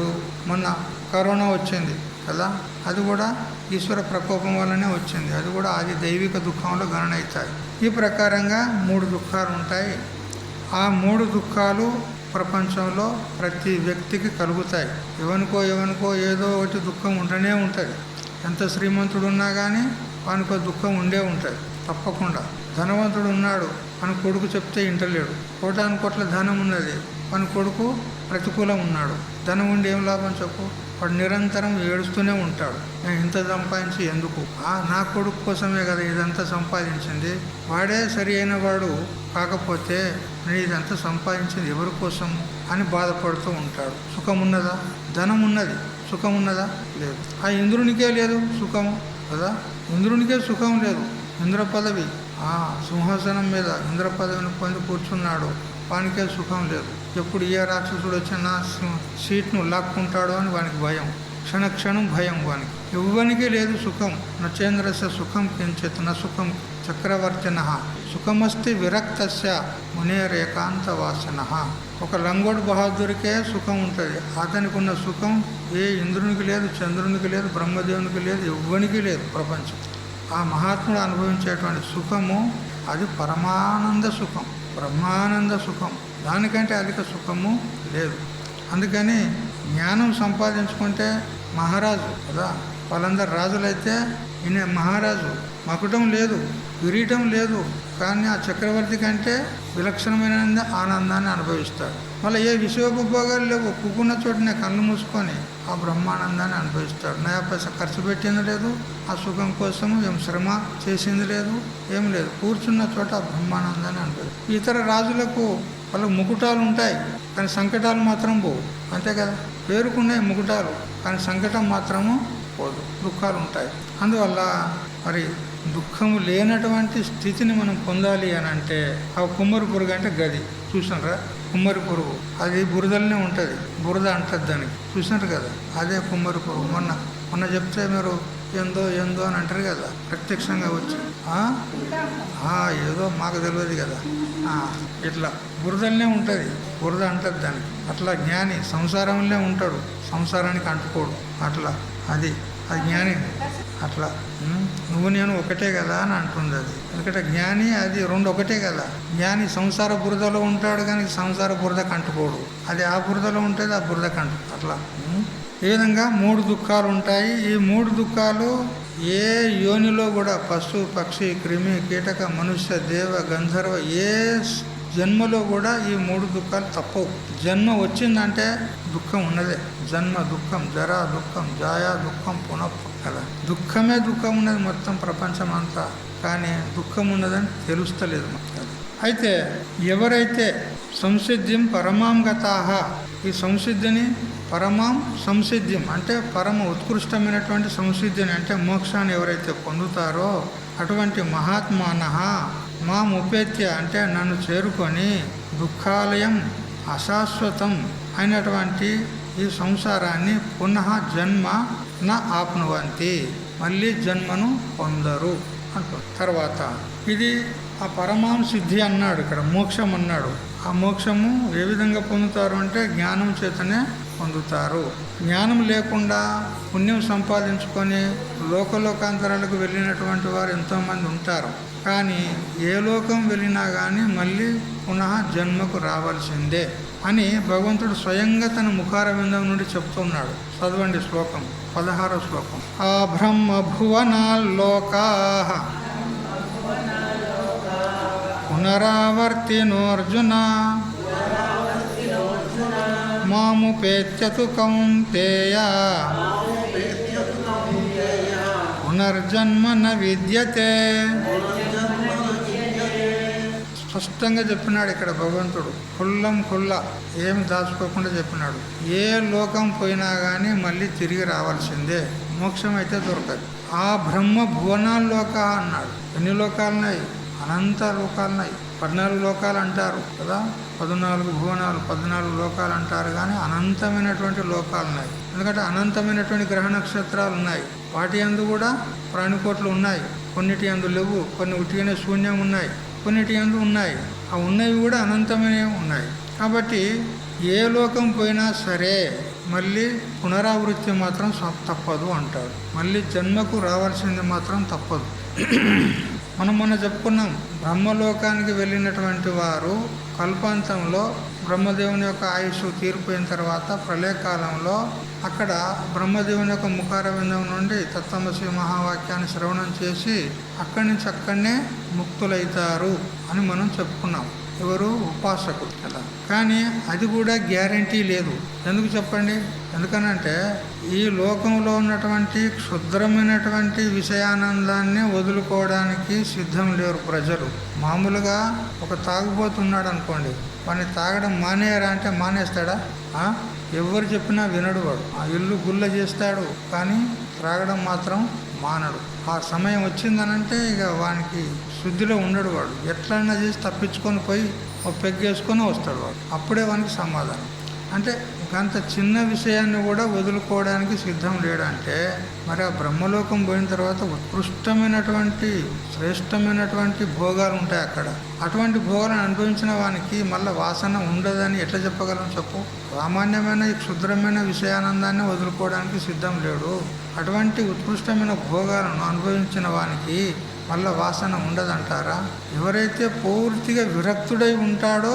Speaker 1: మొన్న కరోనా వచ్చింది కదా, అది కూడా ఈశ్వర ప్రకోపం వల్లనే వచ్చింది. అది కూడా ఆది దైవిక దుఃఖంలో గణన అవుతాయి. ఈ ప్రకారంగా 3 దుఃఖాలు ఉంటాయి. ఆ 3 దుఃఖాలు ప్రపంచంలో ప్రతి వ్యక్తికి కలుగుతాయి. ఎవనికో ఏదో ఒకటి దుఃఖం ఉంటూనే ఉంటుంది. ఎంత శ్రీమంతుడు ఉన్నా కానీ వానికో దుఃఖం ఉండే ఉంటుంది తప్పకుండా. ధనవంతుడు ఉన్నాడు, మన కొడుకు చెప్తే ఇంటలేడు. కోటాను కోట్ల ధనం ఉన్నది, మన కొడుకు ప్రతికూలం ఉన్నాడు. ధనం ఉండి ఏం లాభం చెప్పు? వాడు నిరంతరం ఏడుస్తూనే ఉంటాడు, నేను ఇంత సంపాదించి ఎందుకు? నా కొడుకు కోసమే కదా ఇదంతా సంపాదించింది, వాడే సరి అయిన వాడు కాకపోతే నేను ఇదంతా సంపాదించింది ఎవరి కోసం అని బాధపడుతూ ఉంటాడు. సుఖం ఉన్నదా? ధనం ఉన్నది, సుఖం ఉన్నదా? లేదు. ఆ ఇంద్రునికే లేదు సుఖము కదా, ఇంద్రునికే సుఖం లేదు. ఇంద్ర పదవి, సింహాసనం మీద ఇంద్ర పదవిని పొంది కూర్చున్నాడు, వానికే సుఖం లేదు. ఎప్పుడు ఏ రాక్షసుడు వచ్చినా సీట్ను లాక్కుంటాడో అని వానికి భయం, క్షణక్షణం భయం వానికి. ఎవ్వనికి లేదు సుఖం. నచేంద్రస్య సుఖం కించిత్ న సుఖం చక్రవర్తిన సుఖమస్తి విరక్తస్య మునేరేకాంత వాసన. ఒక లంగోడు బహాదురికే సుఖం ఉంటుంది, అతనికి ఉన్న సుఖం ఏ ఇంద్రునికి లేదు, చంద్రునికి లేదు, బ్రహ్మదేవునికి లేదు, ఎవ్వనికి లేదు ప్రపంచం. ఆ మహాత్ముడు అనుభవించేటువంటి సుఖము అది పరమానంద సుఖం, బ్రహ్మానంద సుఖం. దానికంటే అధిక సుఖము లేదు. అందుకని జ్ఞానం సంపాదించుకుంటే మహారాజు కదా, వాళ్ళందరూ రాజులైతే ఈయన మహారాజు. మకుటం లేదు, కిరీటం లేదు, కానీ ఆ చక్రవర్తి కంటే విలక్షణమైన ఆనందాన్ని అనుభవిస్తాడు. మళ్ళీ ఏ విషయోపభోగాలు లేవు, పుక్కున్న చోటనే కళ్ళు మూసుకొని ఆ బ్రహ్మానందాన్ని అనుభవిస్తాడు. నయా పైసా ఖర్చు పెట్టింది లేదు, ఆ సుఖం కోసం ఏం శ్రమ చేసింది లేదు, ఏం లేదు, కూర్చున్న చోట ఆ బ్రహ్మానందాన్ని అనుభవిస్తాడు. ఇతర రాజులకు వాళ్ళకు ముకుటాలు ఉంటాయి, కానీ సంకటాలు మాత్రం పోవు, అంతే కదా. పేరుకున్నాయి ముకుటాలు, కానీ సంకటం మాత్రము పోదు, దుఃఖాలు ఉంటాయి. అందువల్ల మరి దుఃఖము లేనటువంటి స్థితిని మనం పొందాలి అని అంటే ఆ కుమ్మరి పురుగు అంటే గది చూసినారా, కుమ్మరి పురుగు అది బురదలనే ఉంటుంది, బురద అంటది దానికి, చూసినారు కదా, అదే కుమ్మరి పురుగు. మొన్న చెప్తే మీరు ఏందో ఏందో అని అంటారు కదా, ప్రత్యక్షంగా వచ్చి ఏదో మాకు తెలియదు కదా, ఇట్లా బురదలనే ఉంటుంది, బురద అంటది దానికి. అట్లా జ్ఞాని సంసారంలో ఉంటాడు, సంసారానికి అంటుకోడు, అట్లా అది జ్ఞాని. అట్లా నువ్వు నేను ఒకటే కదా అని అంటుంది అది. ఎందుకంటే జ్ఞాని అది రెండు ఒకటే కదా. జ్ఞాని సంసార బురదలో ఉంటాడు కానీ సంసార బురద కంటుకోడు, అది ఆ బురదలో ఉంటుంది, ఆ బురద కంటు. అట్లా ఈ విధంగా 3 దుఃఖాలు ఉంటాయి. ఈ 3 దుఃఖాలు ఏ యోనిలో కూడా పశు పక్షి క్రిమి కీటక మనుష్య దేవ గంధర్వ ఏ జన్మలో కూడా ఈ 3 దుఃఖాలు తప్పవు. జన్మ వచ్చిందంటే దుఃఖం ఉన్నదే. జన్మ దుఃఖం, జరా దుఃఖం, జాయా దుఃఖం, పునః కదా. దుఃఖమే దుఃఖం ఉన్నది మొత్తం ప్రపంచం అంతా, కానీ దుఃఖం ఉన్నదని తెలుస్తలేదు మాకు. అయితే ఎవరైతే సంసిద్ధిం పరమాం గతాః, ఈ సంసిద్ధిని పరమాం సంసిద్ధిం అంటే పరమ ఉత్కృష్టమైనటువంటి సంసిద్ధిని అంటే మోక్షాన్ని ఎవరైతే పొందుతారో అటువంటి మహాత్మానః మాం ఉపేత్య అంటే నన్ను చేరుకొని దుఃఖాలయం అశాశ్వతం అయినటువంటి ఈ సంసారాన్ని పునః జన్మ న ఆప్నువంతి, మళ్ళీ జన్మను పొందరు అంటారు. తర్వాత ఇది ఆ పరమాం సిద్ధి అన్నాడు, ఇక్కడ మోక్షం అన్నాడు. ఆ మోక్షము ఏ విధంగా పొందుతారు అంటే జ్ఞానం చేతనే పొందుతారు. జ్ఞానం లేకుండా పుణ్యం సంపాదించుకొని లోకలోకాంతరాలకు వెళ్ళినటువంటి వారు ఎంతోమంది ఉంటారు. కానీ ఏ లోకం వెళ్ళినా కానీ మళ్ళీ పునః జన్మకు రావాల్సిందే అని భగవంతుడు స్వయంగా తన ముఖారవిందం నుండి చెప్తున్నాడు. చదవండి శ్లోకం, 16వ శ్లోకం. ఆ బ్రహ్మ భువనాల్లోకాః పునరావర్తినోర్జున మాముపేత్యతు కౌంతేయ పునర్జన్మ న విద్యతే. స్పష్టంగా చెప్పినాడు ఇక్కడ భగవంతుడు, ఖుల్ల ఏమి దాచుకోకుండా చెప్పినాడు. ఏ లోకం పోయినా కానీ మళ్ళీ తిరిగి రావాల్సిందే, మోక్షం అయితే దొరకదు. ఆ బ్రహ్మ భువనాల్లోక అన్నాడు. ఎన్ని లోకాలున్నాయి? అనంత లోకాలున్నాయి. 14 లోకాలు అంటారు కదా, 14 భువనాలు, 14 లోకాలు అంటారు. కానీ అనంతమైనటువంటి లోకాలున్నాయి. ఎందుకంటే అనంతమైనటువంటి గ్రహ నక్షత్రాలు ఉన్నాయి. వాటి యందు కూడా ప్రాణికోట్లు ఉన్నాయి, కొన్నిటి యందు లేవు, కొన్ని ఉట్టిగానే శూన్యం ఉన్నాయి, కొన్నిటి యందు ఉన్నాయి. ఆ ఉన్నవి కూడా అనంతమైనవి ఉన్నాయి. కాబట్టి ఏ లోకం పోయినా సరే మళ్ళీ పునరావృత్తి మాత్రం తప్పదు అంటాడు. మళ్ళీ జన్మకు రావాల్సింది మాత్రం తప్పదు. మనం మొన్న చెప్పుకున్నాం, బ్రహ్మలోకానికి వెళ్ళినటువంటి వారు కల్పాంతంలో బ్రహ్మదేవుని యొక్క ఆయుష్ తీరిపోయిన తర్వాత ప్రళయకాలంలో అక్కడ బ్రహ్మదేవుని యొక్క ముఖారవిందం నుండి తత్వమసి మహావాక్యాన్ని శ్రవణం చేసి అక్కడి నుంచి అక్కడనే ముక్తులైతారు అని మనం చెప్పుకున్నాం. ఎవరు? ఉపాసకులు కదా. కానీ అది కూడా గ్యారంటీ లేదు. ఎందుకు చెప్పండి? ఎందుకనంటే ఈ లోకంలో ఉన్నటువంటి క్షుద్రమైనటువంటి విషయానందాన్ని వదులుకోవడానికి సిద్ధం లేరు ప్రజలు. మామూలుగా ఒక తాగుబోతున్నాడు అనుకోండి, వాడిని తాగడం మానేయరా అంటే మానేస్తాడా? ఎవరు చెప్పినా వినడు వాడు. ఆ ఇల్లు గుల్ల చేస్తాడు కానీ త్రాగడం మాత్రం మానడు. ఆ సమయం వచ్చిందనంటే ఇక వానికి శుద్ధిలో ఉండడు వాడు. ఎట్లన్నా చేసి తప్పించుకొని పోయి ఒక పెగ్గేసుకొని వస్తాడు వాడు. అప్పుడే వానికి సమాధానం. అంటే అంత చిన్న విషయాన్ని కూడా వదులుకోవడానికి సిద్ధం లేడంటే మరి ఆ బ్రహ్మలోకం పోయిన తర్వాత ఉత్కృష్టమైనటువంటి శ్రేష్టమైనటువంటి భోగాలు ఉంటాయి అక్కడ. అటువంటి భోగాలను అనుభవించిన వానికి మళ్ళీ వాసన ఉండదని ఎట్లా చెప్పగలం చెప్పు? సామాన్యమైన ఈ క్షుద్రమైన విషయానందాన్ని వదులుకోవడానికి సిద్ధం లేడు. అటువంటి ఉత్కృష్టమైన భోగాలను అనుభవించిన వానికి మళ్ళీ వాసన ఉండదంటారా? ఎవరైతే పూర్తిగా విరక్తుడై ఉంటాడో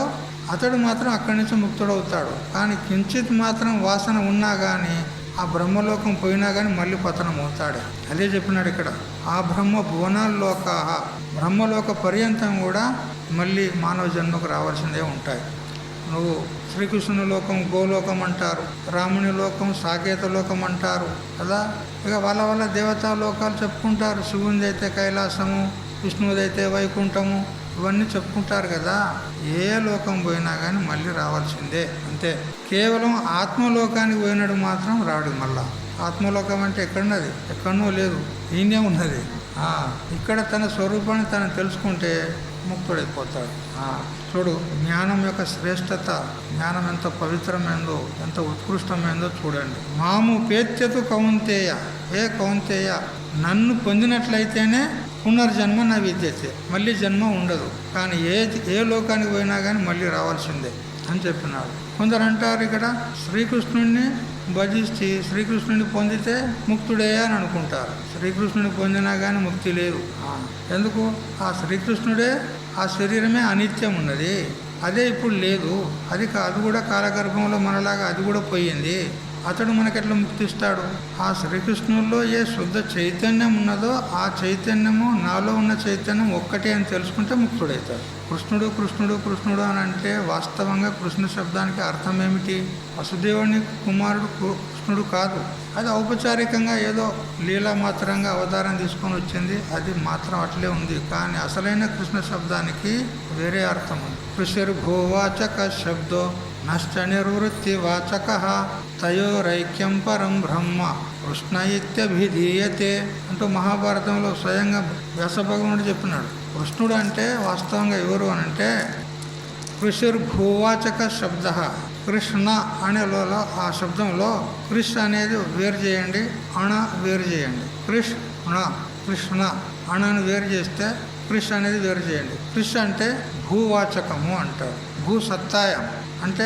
Speaker 1: అతడు మాత్రం అక్కడి నుంచి ముక్తుడవుతాడు. కానీ కించిత్ మాత్రం వాసన ఉన్నా కానీ ఆ బ్రహ్మలోకం పోయినా కానీ మళ్ళీ పతనం అవుతాడు. అదే చెప్పినాడు ఇక్కడ. ఆ బ్రహ్మ భువనాల్లోక, బ్రహ్మలోక పర్యంతం కూడా మళ్ళీ మానవ జన్మకు రావాల్సిందే ఉంటాయి. నువ్వు శ్రీకృష్ణుని లోకం గోలోకం అంటారు, రాముని లోకం సాకేత లోకం అంటారు కదా. ఇక వాళ్ళ దేవతా లోకాలు చెప్పుకుంటారు. శివునిది అయితే కైలాసము, విష్ణువుది అయితే వైకుంఠము, ఇవన్నీ చెప్పుకుంటారు కదా. ఏ లోకం పోయినా కానీ మళ్ళీ రావాల్సిందే అంతే. కేవలం ఆత్మలోకానికి పోయినాడు మాత్రం రాడు మళ్ళా. ఆత్మలోకం అంటే ఎక్కడున్నది? ఎక్కడనో లేదు, ఈయనే ఉన్నది. ఇక్కడ తన స్వరూపాన్ని తను తెలుసుకుంటే ముక్తుడైపోతాడు. చూడు, జ్ఞానం యొక్క శ్రేష్టత, జ్ఞానం ఎంత పవిత్రమైందో, ఎంత ఉత్కృష్టమైందో చూడండి. మాము పేత్యతు కౌంతేయ, ఏ కౌంతేయ, నన్ను పొందినట్లయితేనే పునర్జన్మ నా విద్యతే, మళ్ళీ జన్మ ఉండదు. కానీ ఏ లోకానికి పోయినా కానీ మళ్ళీ రావాల్సిందే అని చెప్పినాడు. కొందరు అంటారు ఇక్కడ శ్రీకృష్ణుడిని భజించి శ్రీకృష్ణుడిని పొందితే ముక్తుడే అని అనుకుంటారు. శ్రీకృష్ణుడిని పొందినా కానీ ముక్తి లేదు. ఎందుకు? ఆ శ్రీకృష్ణుడే, ఆ శరీరమే అనిత్యం ఉన్నది, అదే ఇప్పుడు లేదు. అది కూడా కాలగర్భంలో మనలాగా అది కూడా పోయింది. అతడు మనకెట్లా ముక్తిస్తాడు? ఆ శ్రీకృష్ణుల్లో ఏ శుద్ధ చైతన్యం ఉన్నదో ఆ చైతన్యము నాలో ఉన్న చైతన్యం ఒక్కటే అని తెలుసుకుంటే ముక్తుడవుతాడు. కృష్ణుడు కృష్ణుడు కృష్ణుడు అని అంటే వాస్తవంగా కృష్ణ శబ్దానికి అర్థం ఏమిటి? వసుదేవుని కుమారుడు కృష్ణుడు కాదు. అది ఔపచారికంగా ఏదో లీలా మాత్రంగా అవతారం తీసుకొని వచ్చింది, అది మాత్రం అట్లే ఉంది. కానీ అసలైన కృష్ణ శబ్దానికి వేరే అర్థం ఉంది. కృషిర్భూవాచక శబ్దో నష్ట నిర్వృత్తి వాచక తయోరైక్యం పరం బ్రహ్మ కృష్ణ ఇత్యభిధీయతే అంటూ మహాభారతంలో స్వయంగా వ్యాసభగవానుడు చెప్పినాడు. కృష్ణుడు అంటే వాస్తవంగా ఎవరు అని అంటే కృషిర్భూవాచక శబ్ద, కృష్ణ అనేలో ఆ శబ్దంలో కృష్ అనేది వేరు చేయండి, అణ వేరు చేయండి. కృష్ణ అణను వేరు చేస్తే కృష్ అనేది వేరు చేయండి. కృష్ అంటే భూవాచకము అంటారు. భూ సత్తాయం అంటే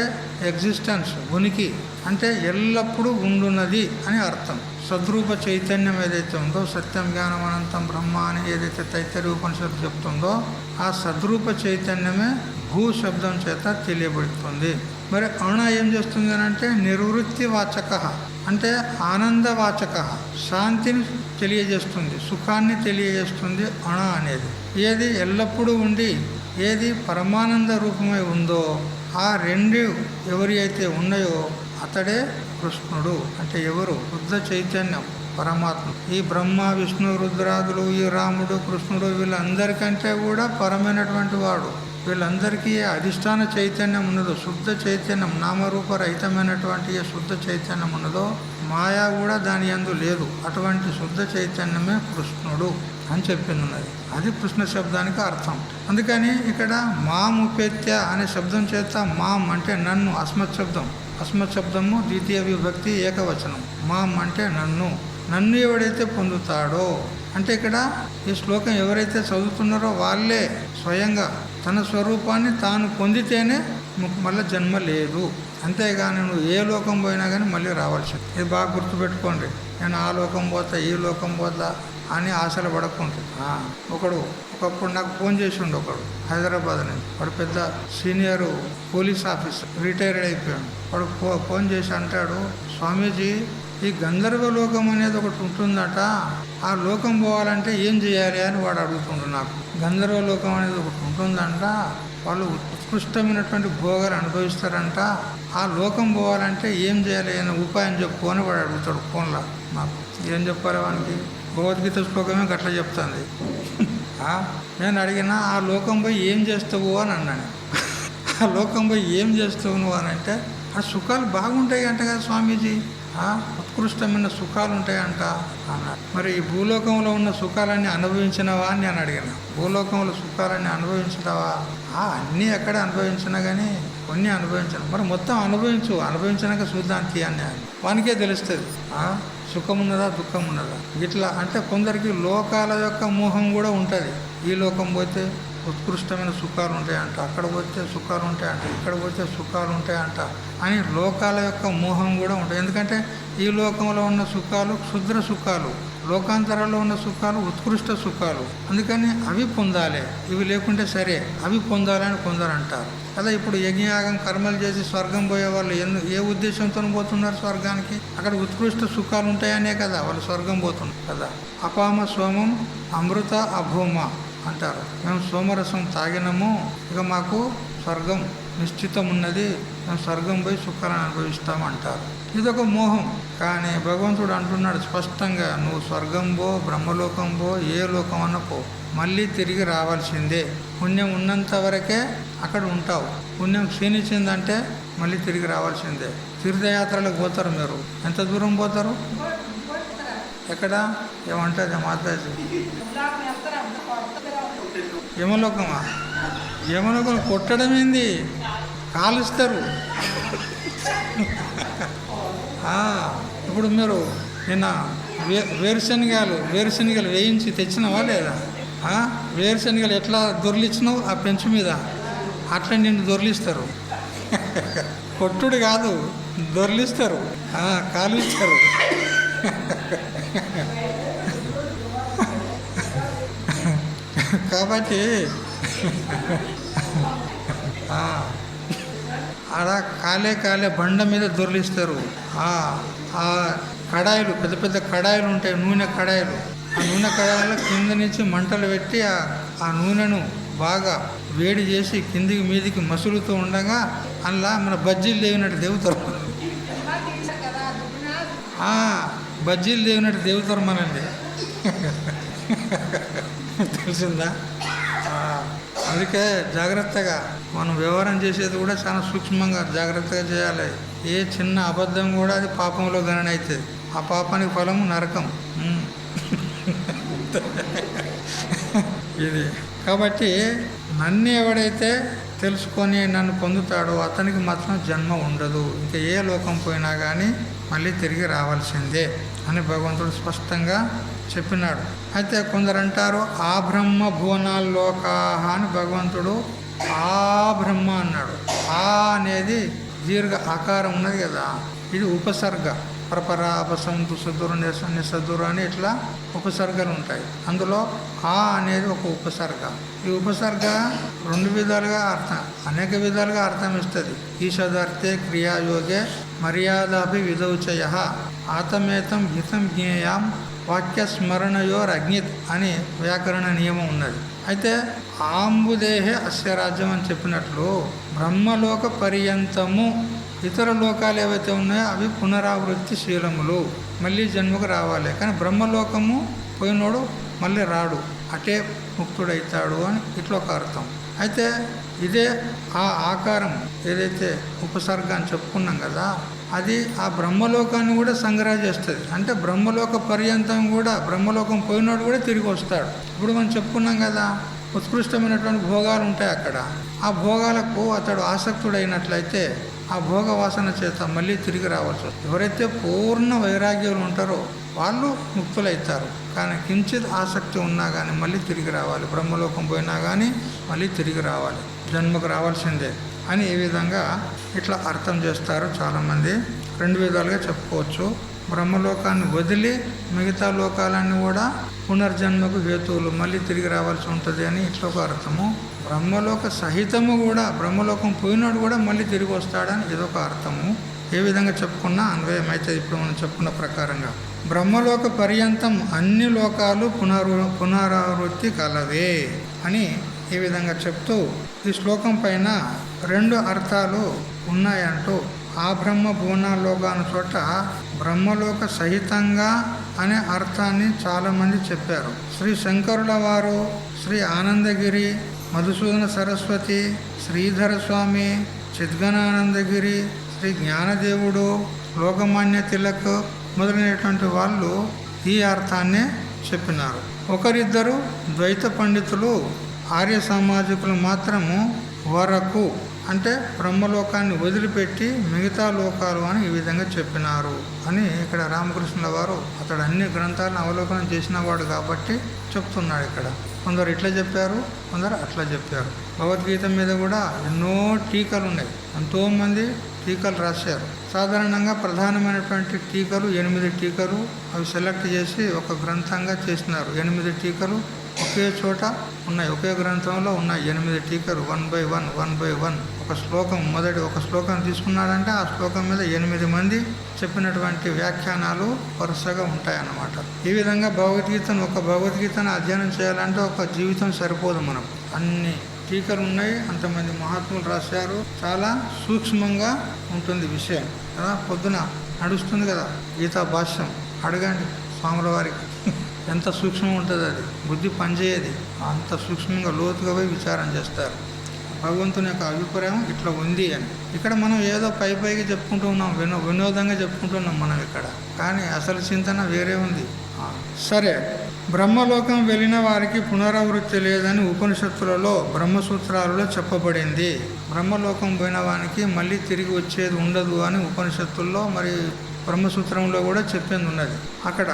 Speaker 1: ఎగ్జిస్టెన్స్, ఉనికి అంటే ఎల్లప్పుడూ ఉండున్నది అని అర్థం. సద్రూప చైతన్యం ఏదైతే ఉందో, సత్యం జ్ఞానం అనంతం బ్రహ్మ అని ఏదైతే తైత్తరీయ ఉపనిషత్తు చెప్తుందో ఆ సద్రూప చైతన్యమే భూ శబ్దం చేత తెలియబడుతుంది. మరి అణ ఏం చేస్తుంది అని అంటే నిర్వృత్తి వాచక అంటే ఆనందవాచక, శాంతిని తెలియజేస్తుంది, సుఖాన్ని తెలియజేస్తుంది అణ అనేది. ఏది ఎల్లప్పుడూ ఉండి ఏది పరమానంద రూపమై ఉందో ఆ రెండు ఎవరి అయితే ఉన్నాయో అతడే కృష్ణుడు. అంటే ఎవరు? శుద్ధ చైతన్యం, పరమాత్మ. ఈ బ్రహ్మ విష్ణు రుద్రాదులు, ఈ రాముడు కృష్ణుడు వీళ్ళందరికంటే కూడా పరమైనటువంటి వాడు. వీళ్ళందరికీ అధిష్టాన చైతన్యం ఉన్నదో, శుద్ధ చైతన్యం, నామరూప రహితమైనటువంటి ఏ శుద్ధ చైతన్యం ఉన్నదో మాయా కూడా దాని యందు లేదు. అటువంటి శుద్ధ చైతన్యమే కృష్ణుడు అని చెప్పింది. అది కృష్ణ శబ్దానికి అర్థం. అందుకని ఇక్కడ మాముపేత్య అనే శబ్దం చేత మాం అంటే నన్ను, అస్మత్ శబ్దం, అస్మత్ శబ్దము ద్వితీయ విభక్తి ఏకవచనం. మాం అంటే నన్ను, నన్ను ఎవడైతే పొందుతాడో అంటే ఇక్కడ ఈ శ్లోకం ఎవరైతే చదువుతున్నారో వాళ్ళే స్వయంగా తన స్వరూపాన్ని తాను పొందితేనే మళ్ళీ జన్మ లేదు. అంతేగాని నువ్వు ఏ లోకం పోయినా కానీ మళ్ళీ రావాల్సింది. ఇది బాగా గుర్తుపెట్టుకోండి. నేను ఆ లోకం పోతా ఈ లోకం పోతా అని ఆశలు పడకుంటుంది. ఒకప్పుడు నాకు ఫోన్ చేసిండు ఒకడు హైదరాబాద్ నుంచి. వాడు పెద్ద సీనియర్ పోలీస్ ఆఫీసర్, రిటైర్డ్ అయిపోయాడు. వాడు ఫోన్ చేసి అంటాడు, స్వామీజీ ఈ గంధర్వ లోకం అనేది ఒకటి ఉంటుందట, ఆ లోకం పోవాలంటే ఏం చేయాలి అని వాడు అడుగుతుండు నాకు. గంధర్వ లోకం అనేది ఒకటి ఉంటుందంట, వాళ్ళు ఉత్కృష్టమైనటువంటి భోగాలు అనుభవిస్తారంట, ఆ లోకం పోవాలంటే ఏం చేయాలి అనే ఉపాయం చెప్పు అని వాడు అడుగుతాడు ఫోన్లో. నాకు ఏం చెప్పాలి వానికి? భగవద్గీత శ్లోకమే గట్లా చెప్తుంది. నేను అడిగినా ఆ లోకం పోయి ఏం చేస్తావు అని అన్నాను. ఆ లోకం పోయి ఏం చేస్తావు నువ్వు అని అంటే ఆ సుఖాలు బాగుంటాయి అంట కదా స్వామీజీ, ఉత్కృష్టమైన సుఖాలు ఉంటాయంట అన్నాడు. మరి ఈ భూలోకంలో ఉన్న సుఖాలన్నీ అనుభవించినవా అని నేను అడిగిన. భూలోకంలో సుఖాలన్నీ అనుభవించినవా? అన్నీ ఎక్కడ అనుభవించినా కానీ కొన్ని అనుభవించను. మరి మొత్తం అనుభవించినాక చూద్దాం అని వానికే తెలుస్తుంది సుఖం ఉన్నదా దుఃఖం ఉన్నదా. ఇట్లా అంటే కొందరికి లోకాల యొక్క మోహం కూడా ఉంటుంది. ఈ లోకం పోతే ఉత్కృష్టమైన సుఖాలు ఉంటాయంట, అక్కడ పోతే సుఖాలు ఉంటాయంట, ఇక్కడ పోతే సుఖాలు ఉంటాయంట అని లోకాల యొక్క మోహం కూడా ఉంటుంది. ఎందుకంటే ఈ లోకంలో ఉన్న సుఖాలు క్షుద్ర సుఖాలు, లోకాంతరాల్లో ఉన్న సుఖాలు ఉత్కృష్ట సుఖాలు. అందుకని అవి పొందాలి, ఇవి లేకుంటే సరే అవి పొందాలని కొందరు అంటారు కదా. ఇప్పుడు యజ్ఞయాగం కర్మలు చేసి స్వర్గం పోయే వాళ్ళు ఏ ఉద్దేశంతో పోతున్నారు స్వర్గానికి? అక్కడ ఉత్కృష్ట సుఖాలు ఉంటాయనే కదా వాళ్ళు స్వర్గం పోతున్నారు కదా. అపామ సోమం అమృత అభూమ అంటారు. మేము సోమరసం తాగినము, ఇక మాకు స్వర్గం నిశ్చితం ఉన్నది, మేము స్వర్గం పోయి సుఖాలను అనుభవిస్తామంటారు. ఇదొక మోహం. కానీ భగవంతుడు అంటున్నాడు స్పష్టంగా, నువ్వు స్వర్గం పో, బ్రహ్మలోకం పో, ఏ లోకం అన్న పో, మళ్ళీ తిరిగి రావాల్సిందే. పుణ్యం ఉన్నంత వరకే అక్కడ ఉంటావు, పుణ్యం క్షీణించిందంటే మళ్ళీ తిరిగి రావాల్సిందే. తీర్థయాత్రలకు పోతారు మీరు, ఎంత దూరం పోతారు? ఎక్కడ ఏమంటుంది మాతాజీ? యమలోకమా? యమలోకం కొట్టడం ఏంది? కాలుస్తారు. ఇప్పుడు మీరు నిన్న వేరుశనగలు వేయించి తెచ్చినవా లేదా? వేరుశనగలు ఎట్లా దొర్లిచ్చినావు ఆ పెంచు మీద, అట్లా నిన్ను దొర్లిస్తారు. కొట్టుడు కాదు, దొర్లిస్తారు, కాలుస్తారు. కాబట్టి అలా కాలే బండ మీద దొర్లిస్తారు. ఆ కడాయిలు, పెద్ద పెద్ద కడాయిలు ఉంటాయి, నూనె కడాయిలు. ఆ నూనె కడాయిలు కింద నుంచి మంటలు పెట్టి ఆ నూనెను బాగా వేడి చేసి కిందికి మీదికి మసులుతూ ఉండగా అందులో మన బజ్జీలు దేవినట్టు దేవుతారు. బజ్జీలు దేవినట్టు దేవుతారు మనల్ని. తెలిసిందా? అందుకే జాగ్రత్తగా మనం వ్యవహారం చేసేది కూడా చాలా సూక్ష్మంగా జాగ్రత్తగా చేయాలి. ఏ చిన్న అబద్ధం కూడా అది పాపంలో గణన అవుతుంది. ఆ పాపానికి ఫలము నరకం. ఇది కాబట్టి నన్ను ఎవడైతే తెలుసుకొని నన్ను పొందుతాడో అతనికి మాత్రం జన్మ ఉండదు, ఇంకా ఏ లోకం పోయినా కానీ మళ్ళీ తిరిగి రావాల్సిందే అని భగవంతుడు స్పష్టంగా చెప్పినాడు. అయితే కొందరు అంటారు ఆ బ్రహ్మ భువనాల్లోకాహ అని భగవంతుడు ఆ బ్రహ్మ అన్నాడు. ఆ అనేది దీర్ఘ ఆకారం ఉన్నది కదా, ఇది ఉపసర్గ. పరపర అపసంతు సుదురు నిసదురు అని ఇట్లా ఉపసర్గలు ఉంటాయి. అందులో ఆ అనేది ఒక ఉపసర్గ. ఈ ఉపసర్గ రెండు విధాలుగా అనేక విధాలుగా అర్థం ఇస్తుంది. ఈషదర్థే క్రియాయోగే మర్యాదాభి విధౌచయ ఆతమేతం హితం జ్ఞేయం వాక్య స్మరణయోర్ అగ్నిత్ అని వ్యాకరణ నియమం ఉన్నది. అయితే ఆంబుదేహే అస్య రాజ్యం అని చెప్పినట్లు బ్రహ్మలోక పర్యంతము ఇతర లోకాలు ఏవైతే ఉన్నాయో అవి పునరావృత్తి శీలములు, మళ్ళీ జన్మకు రావాలి. కానీ బ్రహ్మలోకము పోయినోడు మళ్ళీ రాడు, అటే ముక్తుడైతాడు అని ఇట్లా ఒక అర్థం. అయితే ఇదే ఆ ఆకారం ఏదైతే ఉపసర్గ అని చెప్పుకున్నాం కదా, అది ఆ బ్రహ్మలోకాన్ని కూడా సంగ్రహ చేస్తుంది. అంటే బ్రహ్మలోక పర్యంతం కూడా, బ్రహ్మలోకం పోయినోడు కూడా తిరిగి వస్తాడు. ఇప్పుడు మనం చెప్పుకున్నాం కదా, ఉత్కృష్టమైనటువంటి భోగాలు ఉంటాయి అక్కడ. ఆ భోగాలకు అతడు ఆసక్తుడైనట్లయితే ఆ భోగ వాసన చేత మళ్ళీ తిరిగి రావాల్సి వస్తుంది. ఎవరైతే పూర్ణ వైరాగ్యాలు ఉంటారో వాళ్ళు ముక్తులైతారు. కానీ కించిత్ ఆసక్తి ఉన్నా కానీ మళ్ళీ తిరిగి రావాలి, బ్రహ్మలోకం పోయినా కానీ మళ్ళీ తిరిగి రావాలి, జన్మకు రావాల్సిందే అని ఈ విధంగా ఇట్లా అర్థం చేస్తారు చాలామంది. రెండు విధాలుగా చెప్పుకోవచ్చు. బ్రహ్మలోకాన్ని వదిలి మిగతా లోకాలన్నీ కూడా పునర్జన్మకు హేతువులు, మళ్ళీ తిరిగి రావాల్సి ఉంటుంది అని ఇట్లా ఒక అర్థము. బ్రహ్మలోక సహితము కూడా, బ్రహ్మలోకం పోయినాడు కూడా మళ్ళీ తిరిగి వస్తాడని ఇదొక అర్థము. ఏ విధంగా చెప్పుకున్నా అన్వయమైతే ఇప్పుడు మనం చెప్పుకున్న ప్రకారంగా బ్రహ్మలోక పర్యంతం అన్ని లోకాలు పునరావృత్తి కలవే అని ఈ విధంగా చెప్తూ ఈ శ్లోకం పైన రెండు అర్థాలు ఉన్నాయంటూ ఆ బ్రహ్మ భువనాల్లోక అనే చోట బ్రహ్మలోక సహితంగా అనే అర్థాన్ని చాలామంది చెప్పారు. శ్రీ శంకరుల వారు, శ్రీ ఆనందగిరి, మధుసూదన సరస్వతి, శ్రీధర స్వామి, చిద్గణానందగిరి, శ్రీ జ్ఞానదేవుడు, లోకమాన్య తిలక్ మొదలైనటువంటి వాళ్ళు ఈ అర్థాన్నే చెప్పినారు. ఒకరిద్దరు ద్వైత పండితులు, ఆర్య సామాజికులు మాత్రము వరకు అంటే బ్రహ్మలోకాన్ని వదిలిపెట్టి మిగతా లోకాలు అని ఈ విధంగా చెప్పినారు అని ఇక్కడ రామకృష్ణుల వారు, అతడు అన్ని గ్రంథాలను అవలోకనం చేసిన వాడు కాబట్టి చెప్తున్నాడు. ఇక్కడ కొందరు ఇట్లా చెప్పారు, కొందరు అట్లా చెప్పారు. భగవద్గీత మీద కూడా ఎన్నో టీకాలు ఉన్నాయి, ఎంతోమంది టీకాలు రాశారు. సాధారణంగా ప్రధానమైనటువంటి టీకాలు 8 టీకాలు, అవి సెలెక్ట్ చేసి ఒక గ్రంథంగా చేసినారు. 8 టీకాలు ఒకే చోట ఉన్నాయి, ఒకే గ్రంథంలో ఉన్నాయి 8 టీకాలు, 1 by 1 ఒక శ్లోకం, మొదటి ఒక శ్లోకం తీసుకున్నాడంటే ఆ శ్లోకం మీద 8 మంది చెప్పినటువంటి వ్యాఖ్యానాలు వరుసగా ఉంటాయన్నమాట. ఈ విధంగా భగవద్గీతను అధ్యయనం చేయాలంటే ఒక జీవితం సరిపోదు. మనం అన్ని టీకాలు ఉన్నాయి, అంతమంది మహాత్ములు రాశారు, చాలా సూక్ష్మంగా ఉంటుంది విషయం కదా. పొద్దున నడుస్తుంది కదా గీతా భాష్యం, అడగండి స్వాముల వారికి, ఎంత సూక్ష్మంగా ఉంటుంది అది, బుద్ధి పనిచేయది, అంత సూక్ష్మంగా లోతుగా పోయి విచారం చేస్తారు. భగవంతుని యొక్క అభిప్రాయం ఇట్లా ఉంది అని. ఇక్కడ మనం ఏదో పైకి చెప్పుకుంటూ ఉన్నాం, వినోదంగా చెప్పుకుంటున్నాం మనం ఇక్కడ, కానీ అసలు చింతన వేరే ఉంది. ఆ సరే, బ్రహ్మలోకం వెళ్ళిన వారికి పునరావృత్తి లేదని ఉపనిషత్తులలో బ్రహ్మసూత్రాలలో చెప్పబడింది. బ్రహ్మలోకం పోయిన వానికి మళ్ళీ తిరిగి వచ్చేది ఉండదు అని ఉపనిషత్తుల్లో మరి బ్రహ్మసూత్రంలో కూడా చెప్పింది ఉన్నది. అక్కడ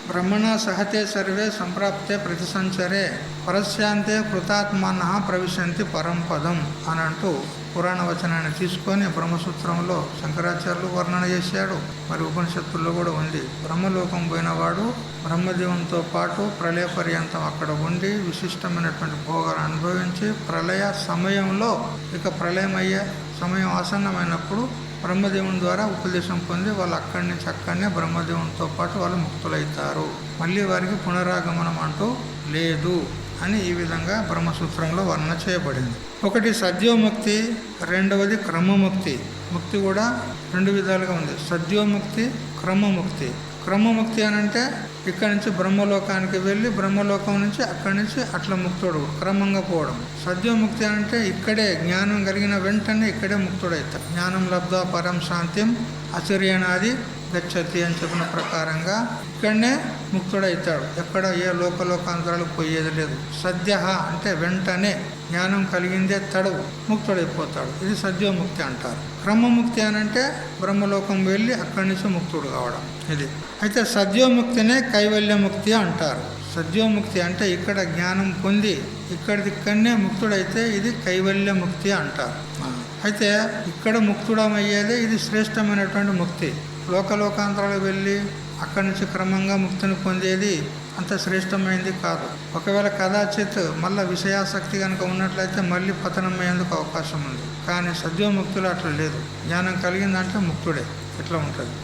Speaker 1: బ్రహ్మణ సహతే సర్వే సంప్రాప్తే ప్రతిసంచరే పరస్యాంతే కృతాత్మాన ప్రవిశంతి పరంపదం అని అంటూ పురాణ వచనాన్ని తీసుకొని బ్రహ్మసూత్రంలో శంకరాచార్యులు వర్ణన చేశాడు. మరి ఉపనిషత్తుల్లో కూడా ఉంది. బ్రహ్మలోకం పోయినవాడు బ్రహ్మదేవునితో పాటు ప్రళయ పర్యంతం అక్కడ ఉండి విశిష్టమైనటువంటి భోగాలు అనుభవించి ప్రళయ సమయంలో ఇక ప్రళయం అయ్యే సమయం ఆసన్నమైనప్పుడు బ్రహ్మదేవుని ద్వారా ఉపదేశం పొంది వాళ్ళు అక్కడి నుంచి అక్కడనే బ్రహ్మదేవునితో పాటు వాళ్ళు ముక్తులవుతారు. మళ్ళీ వారికి పునరాగమనం అంటూ లేదు అని ఈ విధంగా బ్రహ్మసూత్రంలో వర్ణన చేయబడింది. ఒకటి సద్యోముక్తి, రెండవది క్రమముక్తి. ముక్తి కూడా రెండు విధాలుగా ఉంది. సద్యోముక్తి, క్రమముక్తి. క్రమముక్తి అని అంటే ఇక్కడి నుంచి బ్రహ్మలోకానికి వెళ్ళి బ్రహ్మలోకం నుంచి అక్కడి నుంచి అట్లా ముక్తుడు క్రమంగా పోవడం. సద్యోముక్తి అంటే ఇక్కడే జ్ఞానం కలిగిన వెంటనే ఇక్కడే ముక్తుడవుతాడు. జ్ఞానం లబ్ధ పరం శాంతిం ఆచర్యనాది గచ్చతి అని చెప్పిన ప్రకారంగా ఇక్కడనే ముక్తుడవుతాడు. ఎక్కడ ఏ లోకలోకాంతరాలకు పోయేది లేదు. సద్య అంటే వెంటనే జ్ఞానం కలిగిందే తడవు ముక్తుడైపోతాడు. ఇది సద్యోముక్తి అంటారు. క్రమముక్తి అని అంటే బ్రహ్మలోకం వెళ్ళి అక్కడి నుంచి ముక్తుడు కావడం ఇది. అయితే సద్యోముక్తినే కైవల్యముక్తి అంటారు. సద్యోముక్తి అంటే ఇక్కడ జ్ఞానం పొంది ఇక్కడికన్నే ముక్తుడైతే ఇది కైవల్యముక్తి అంటారు. అయితే ఇక్కడ ముక్తుడమయ్యేదే ఇది శ్రేష్టమైనటువంటి ముక్తి. లోకలోకాంతరాలకు వెళ్ళి అక్కడి నుంచి క్రమంగా ముక్తిని పొందేది అంత శ్రేష్టమైనది కాదు. ఒకవేళ కదాచిత్ మళ్ళీ విషయాసక్తి కనుక ఉన్నట్లయితే మళ్ళీ పతనం అయ్యేందుకు అవకాశం ఉంది. కానీ సద్యోముక్తులు అట్లా లేదు. జ్ఞానం కలిగిందంటే ముక్తుడే ఇట్లా ఉంటుంది.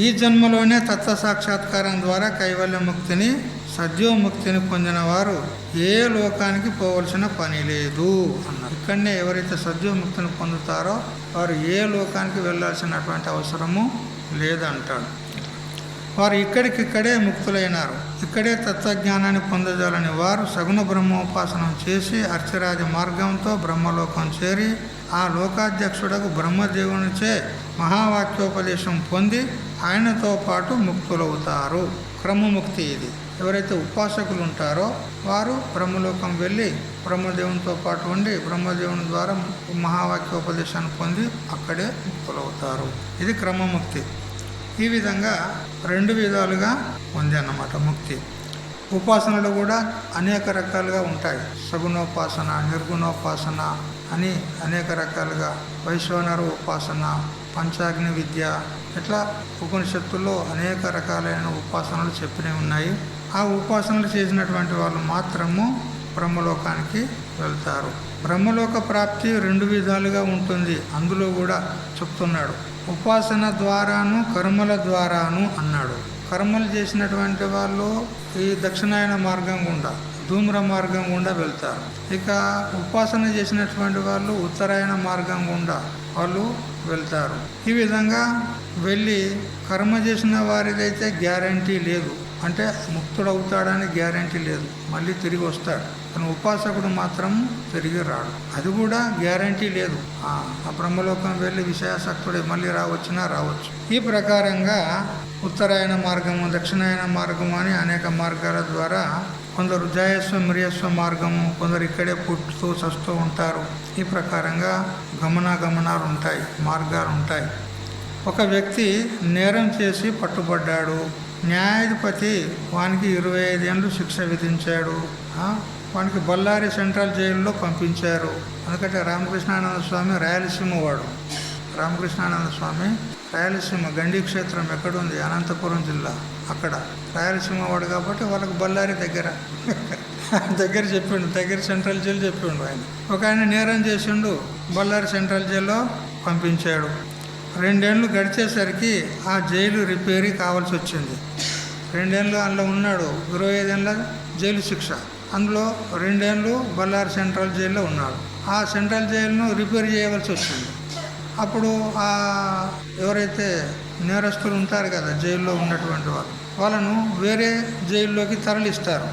Speaker 1: ఈ జన్మలోనే తత్వ సాక్షాత్కారం ద్వారా కైవల్యముక్తిని సద్యోముక్తిని పొందిన వారు ఏ లోకానికి పోవలసిన పని లేదు అన్నారు. ఇక్కడనే ఎవరైతే సద్యోముక్తిని పొందుతారో వారు ఏ లోకానికి వెళ్ళాల్సినటువంటి అవసరము లేదంటాడు. వారు ఇక్కడికిక్కడే ముక్తులైనారు. ఇక్కడే తత్వజ్ఞానాన్ని పొందజాలని వారు సగుణ బ్రహ్మోపాసనం చేసి అర్చరాది మార్గంతో బ్రహ్మలోకం చేరి ఆ లోకాధ్యక్షుడకు బ్రహ్మదేవునిచే మహావాక్యోపదేశం పొంది ఆయనతో పాటు ముక్తులవుతారు. క్రమముక్తి ఇది. ఎవరైతే ఉపాసకులు ఉంటారో వారు బ్రహ్మలోకం వెళ్ళి బ్రహ్మదేవునితో పాటు ఉండి బ్రహ్మదేవుని ద్వారా మహావాక్యోపదేశాన్ని పొంది అక్కడే ముక్తులవుతారు. ఇది క్రమముక్తి. ఈ విధంగా రెండు విధాలుగా ఉంది అన్నమాట ముక్తి. ఉపాసనలు కూడా అనేక రకాలుగా ఉంటాయి. సగుణోపాసన, నిర్గుణోపాసన అని అనేక రకాలుగా, వైశ్వనర ఉపాసన, పంచాగ్ని విద్య, ఇట్లా ఉపనిషత్తుల్లో అనేక రకాలైన ఉపాసనలు చెప్పినవి ఉన్నాయి. ఆ ఉపాసనలు చేసినటువంటి వాళ్ళు మాత్రము బ్రహ్మలోకానికి వెళ్తారు. బ్రహ్మలోక ప్రాప్తి రెండు విధాలుగా ఉంటుంది. అందులో కూడా చెప్తున్నాడు. ఉపాసన ద్వారాను కర్మల ద్వారాను అన్నాడు. కర్మలు చేసినటువంటి వాళ్ళు ఈ దక్షిణాయన మార్గం గుండా, ధూమ్ర మార్గం గుండా వెళ్తారు. ఇక ఉపాసన చేసినటువంటి వాళ్ళు ఉత్తరాయణ మార్గం గుండా వాళ్ళు వెళ్తారు. ఈ విధంగా వెళ్ళి కర్మ చేసిన వారిదైతే గ్యారంటీ లేదు. అంటే ముక్తుడవుతాడని గ్యారంటీ లేదు. మళ్ళీ తిరిగి వస్తాడు. కానీ ఉపాసకుడు మాత్రం తిరిగి రాడు. అది కూడా గ్యారంటీ లేదు. ఆ బ్రహ్మలోకం వెళ్ళి విషయాసక్తుడే మళ్ళీ రావచ్చు. ఈ ప్రకారంగా ఉత్తరాయణ మార్గము, దక్షిణాయన మార్గము అని అనేక మార్గాల ద్వారా కొందరు జాయస్వ మిరియస్వ మార్గము, కొందరు ఇక్కడే పుట్టుతూ చస్తూ ఉంటారు. ఈ ప్రకారంగా గమనాలు ఉంటాయి, మార్గాలు ఉంటాయి. ఒక వ్యక్తి నేరం చేసి పట్టుబడ్డాడు. న్యాయాధిపతి వానికి 25 ఏళ్ళు శిక్ష విధించాడు. వానికి బళ్ళారి సెంట్రల్ జైల్లో పంపించారు. ఎందుకంటే రామకృష్ణానంద స్వామి రాయలసీమ వాడు. రామకృష్ణానంద స్వామి రాయలసీమ గండి క్షేత్రం ఎక్కడుంది? అనంతపురం జిల్లా. అక్కడ రాయలసీమ వాడు కాబట్టి వాళ్ళకు బళ్ళారి దగ్గర చెప్పిండు. దగ్గర సెంట్రల్ జైలు చెప్పిండు. ఒక ఆయన నేరం చేసిండు, బళ్ళారి సెంట్రల్ జైల్లో పంపించాడు. 2 ఏళ్ళు గడిచేసరికి ఆ జైలు రిపేరీ కావాల్సి వచ్చింది. 2 ఏళ్ళు అందులో ఉన్నాడు. 25 ఏళ్ళ జైలు శిక్ష. అందులో 2 ఏళ్ళు బళ్ళారి సెంట్రల్ జైల్లో ఉన్నాడు. ఆ సెంట్రల్ జైలును రిపేర్ చేయవలసి వచ్చింది. అప్పుడు ఆ ఎవరైతే నేరస్తులు ఉంటారు కదా జైల్లో ఉన్నటువంటి వాళ్ళను వేరే జైల్లోకి తరలిస్తారు.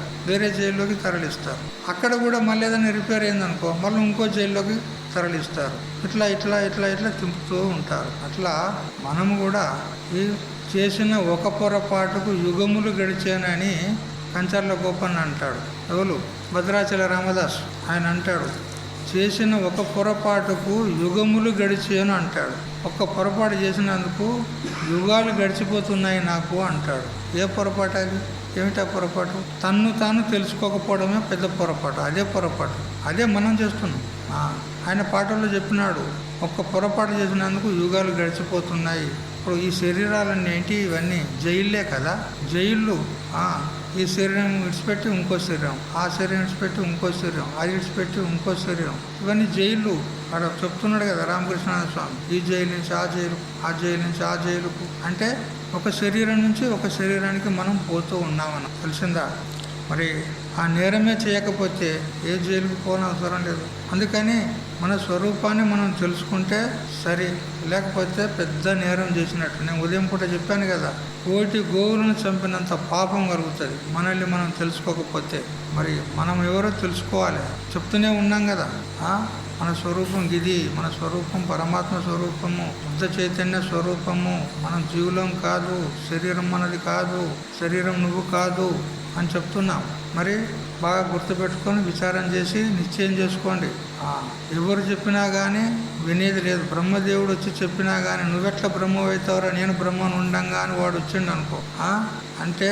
Speaker 1: అక్కడ కూడా మళ్ళీ ఏదైనా రిపేర్ అయిందనుకో మళ్ళీ ఇంకో జైల్లోకి తరలిస్తారు. ఇట్లా తింపుతూ ఉంటారు. అట్లా మనము కూడా ఈ చేసిన ఒక పొరపాటుకు యుగములు గడిచానని కంచర్ల గోపన్న అంటాడు. ఎవరు? భద్రాచల రామదాస్. ఆయన అంటాడు, చేసిన ఒక పొరపాటుకు యుగములు గడిచాను అంటాడు. ఒక్క పొరపాటు చేసినందుకు యుగాలు గడిచిపోతున్నాయి నాకు అంటాడు. ఏ పొరపాటు అది? ఏమిటా పొరపాటు? తన్ను తాను తెలుసుకోకపోవడమే పెద్ద పొరపాటు. అదే పొరపాటు, అదే మనం చేస్తున్నాం. ఆయన పాటల్లో చెప్పినాడు, ఒక్క పొరపాటు చేసినందుకు యుగాలు గడిచిపోతున్నాయి. ఇప్పుడు ఈ శరీరాలన్నీ ఏంటి? ఇవన్నీ జైళ్ళే కదా. జైళ్ళు. ఈ శరీరం విడిచిపెట్టి ఇంకో శరీరం, ఆ శరీరం విడిచిపెట్టి ఇంకో శరీరం, అది విడిచిపెట్టి ఇంకో శరీరం, ఇవన్నీ జైళ్ళు. అక్కడ చెప్తున్నాడు కదా రామకృష్ణానంద స్వామి, ఈ జైలు నుంచి ఆ జైలు, ఆ జైలు నుంచి ఆ జైలుకు. అంటే ఒక శరీరం నుంచి ఒక శరీరానికి మనం పోతూ ఉన్నామని తెలిసిందా? మరి ఆ నేరమే చేయకపోతే ఏ జైలుకు పోనవసరం లేదు. అందుకని మన స్వరూపాన్ని మనం తెలుసుకుంటే సరే, లేకపోతే పెద్ద నేరం చేసినట్టు. నేను ఉదయం పూట చెప్పాను కదా, కోటి గోవులను చంపినంత పాపం కలుగుతుంది మనల్ని మనం తెలుసుకోకపోతే. మరి మనం ఎవరో తెలుసుకోవాలి. చెప్తూనే ఉన్నాం కదా, మన స్వరూపం ఇది, మన స్వరూపం పరమాత్మ స్వరూపము, శుద్ధ చైతన్య స్వరూపము. మనం జీవులం కాదు, శరీరం మనది కాదు, శరీరం నువ్వు కాదు అని చెప్తున్నాం. మరి బాగా గుర్తుపెట్టుకొని విచారం చేసి నిశ్చయం చేసుకోండి. ఎవరు చెప్పినా కానీ వినేది లేదు. బ్రహ్మదేవుడు వచ్చి చెప్పినా కానీ నువ్వెట్లా బ్రహ్మ అవుతావురా, నేను బ్రహ్మను ఉండంగా అని వాడు వచ్చిండు అనుకో, అంటే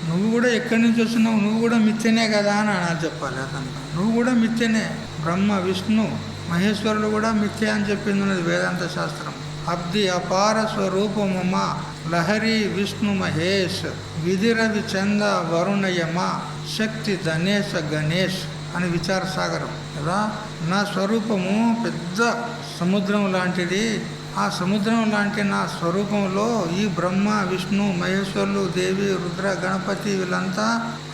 Speaker 1: నువ్వు కూడా ఎక్కడి నుంచి వచ్చినావు, నువ్వు కూడా మిథ్యనే కదా అని అనాలి, చెప్పాలి అతను. నువ్వు కూడా మిథ్యనే. బ్రహ్మ విష్ణు మహేశ్వరుడు కూడా మిథ్య అని చెప్పింది ఉన్నది వేదాంత శాస్త్రం. అబ్ది అపార స్వరూపమమ లహరి విష్ణు మహేష్ విధిరవి చంద వరుణయమ శక్తి ధనేశ గణేష్ అని విచార సాగరం కదా. నా స్వరూపము పెద్ద సముద్రం లాంటిది. ఆ సముద్రం లాంటి నా స్వరూపంలో ఈ బ్రహ్మ విష్ణు మహేశ్వరులు దేవి రుద్ర గణపతి వీళ్ళంతా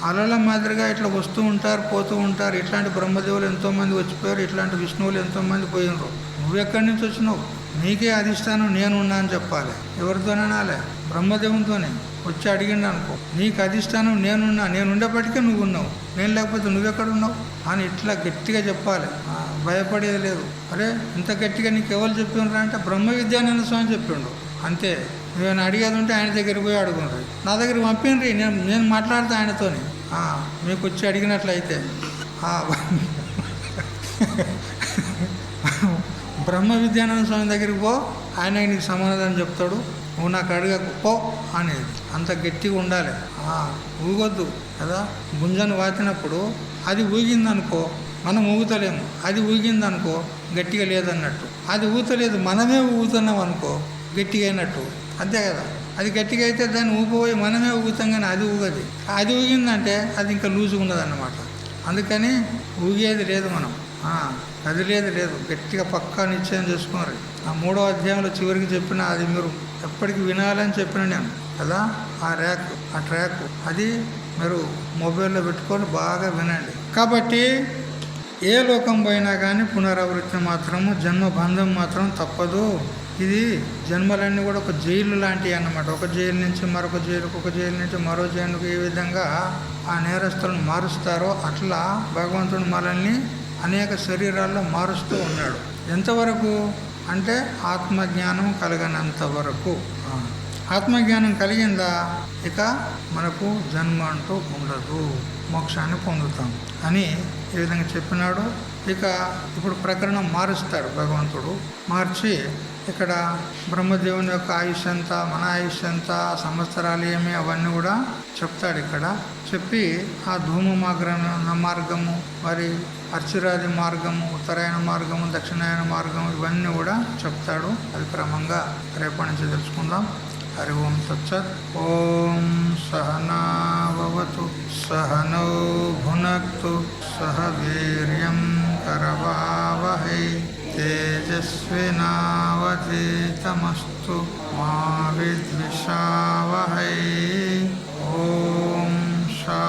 Speaker 1: అలల మాదిరిగా ఇట్లా వస్తూ ఉంటారు, పోతూ ఉంటారు. ఇట్లాంటి బ్రహ్మదేవులు ఎంతోమంది వచ్చిపోయారు, ఇట్లాంటి విష్ణువులు ఎంతోమంది పోయినరు. నువ్వెక్కడి నుంచి వచ్చినావు? నీకే అధిష్టానం నేనున్నా అని చెప్పాలి. ఎవరితోననాలే? బ్రహ్మదేవునితోనే. వచ్చి అడిగిండు అనుకో, నీకు అధిష్టానం నేనున్నా, నేను ఉండేప్పటికే నువ్వు ఉన్నావు, నేను లేకపోతే నువ్వెక్కడున్నావు అని ఇట్లా గట్టిగా చెప్పాలి. భయపడేది లేదు. అరే ఇంత గట్టిగా నీకు ఎవరు చెప్పిండ్రా అంటే బ్రహ్మ విద్యానంద స్వామి చెప్పిండు. అంతే. నువ్వేమైనా అడిగేది ఉంటే ఆయన దగ్గరికి పోయి అడుగుండ్రి. నా దగ్గరికి పంపిండ్రి, నేను మాట్లాడతా ఆయనతోని. మీకు వచ్చి అడిగినట్లయితే బ్రహ్మ విద్యానంద స్వామి దగ్గరికి పో, ఆయన నీకు సమాధానం చెప్తాడు. నువ్వు నాకు అడగకు పో అనేది. అంత గట్టిగా ఉండాలి. ఊగొద్దు కదా. గుంజను వాతినప్పుడు అది ఊగిందనుకో మనం ఊగుతలేము, అది ఊగిందనుకో గట్టిగా లేదన్నట్టు. అది ఊతలేదు, మనమే ఊగుతున్నాం అనుకో గట్టిగా అయినట్టు. అంతే కదా. అది గట్టిగా అయితే దాన్ని ఊపిపోయి మనమే ఊగుతాం, కానీ అది ఊగది. అది ఊగిందంటే అది ఇంకా లూజుగా ఉన్నదన్నమాట. అందుకని ఊగేది లేదు, మనం కదిలేదు లేదు. గట్టిగా పక్కా నిశ్చయం చేసుకున్నారు. ఆ 3వ అధ్యాయంలో చివరికి చెప్పిన, అది మీరు ఎప్పటికీ వినాలని చెప్పిన నేను కదా. ఆ ట్రాక్ అది మీరు మొబైల్లో పెట్టుకొని బాగా వినండి. కాబట్టి ఏ లోకం పోయినా కానీ పునరావృత్తి మాత్రము, జన్మ బంధం మాత్రం తప్పదు. ఇది జన్మలన్నీ కూడా ఒక జైలు లాంటివి అన్నమాట. ఒక జైలు నుంచి మరొక జైలుకు, ఒక జైలు నుంచి మరో జైలుకు ఏ విధంగా ఆ నేరస్తులను మారుస్తారో అట్లా భగవంతుడు మనల్ని అనేక శరీరాల్లో మారుస్తూ ఉన్నాడు. ఎంతవరకు అంటే ఆత్మజ్ఞానం కలగనంత వరకు. ఆత్మజ్ఞానం కలిగిందా ఇక మనకు జన్మ అంటూ ఉండదు, మోక్షాన్ని పొందుతాం అని ఈ విధంగా చెప్పినాడు. ఇక ఇప్పుడు ప్రకరణం మారుస్తాడు భగవంతుడు. మార్చి ఇక్కడ బ్రహ్మదేవుని యొక్క ఆయుష్ ఎంత, మన ఆయుష్ ఎంత, సంవత్సరాలు ఏమి, అవన్నీ కూడా చెప్తాడు. ఇక్కడ చెప్పి ఆ ధూమ మార్గము, మరి అర్చిరాది మార్గము, ఉత్తరాయణ మార్గము, దక్షిణాయన మార్గము, ఇవన్నీ కూడా చెప్తాడు. అది క్రమంగా రేపటి నుంచి తెలుసుకుందాం. హరి ఓం తత్సత్. ఓం సహనావతు సహనౌ భునక్తు సహ వీర్యం కరవావహై తేజస్వినావధీతమస్తు మా విద్విషావహై. ఓం శా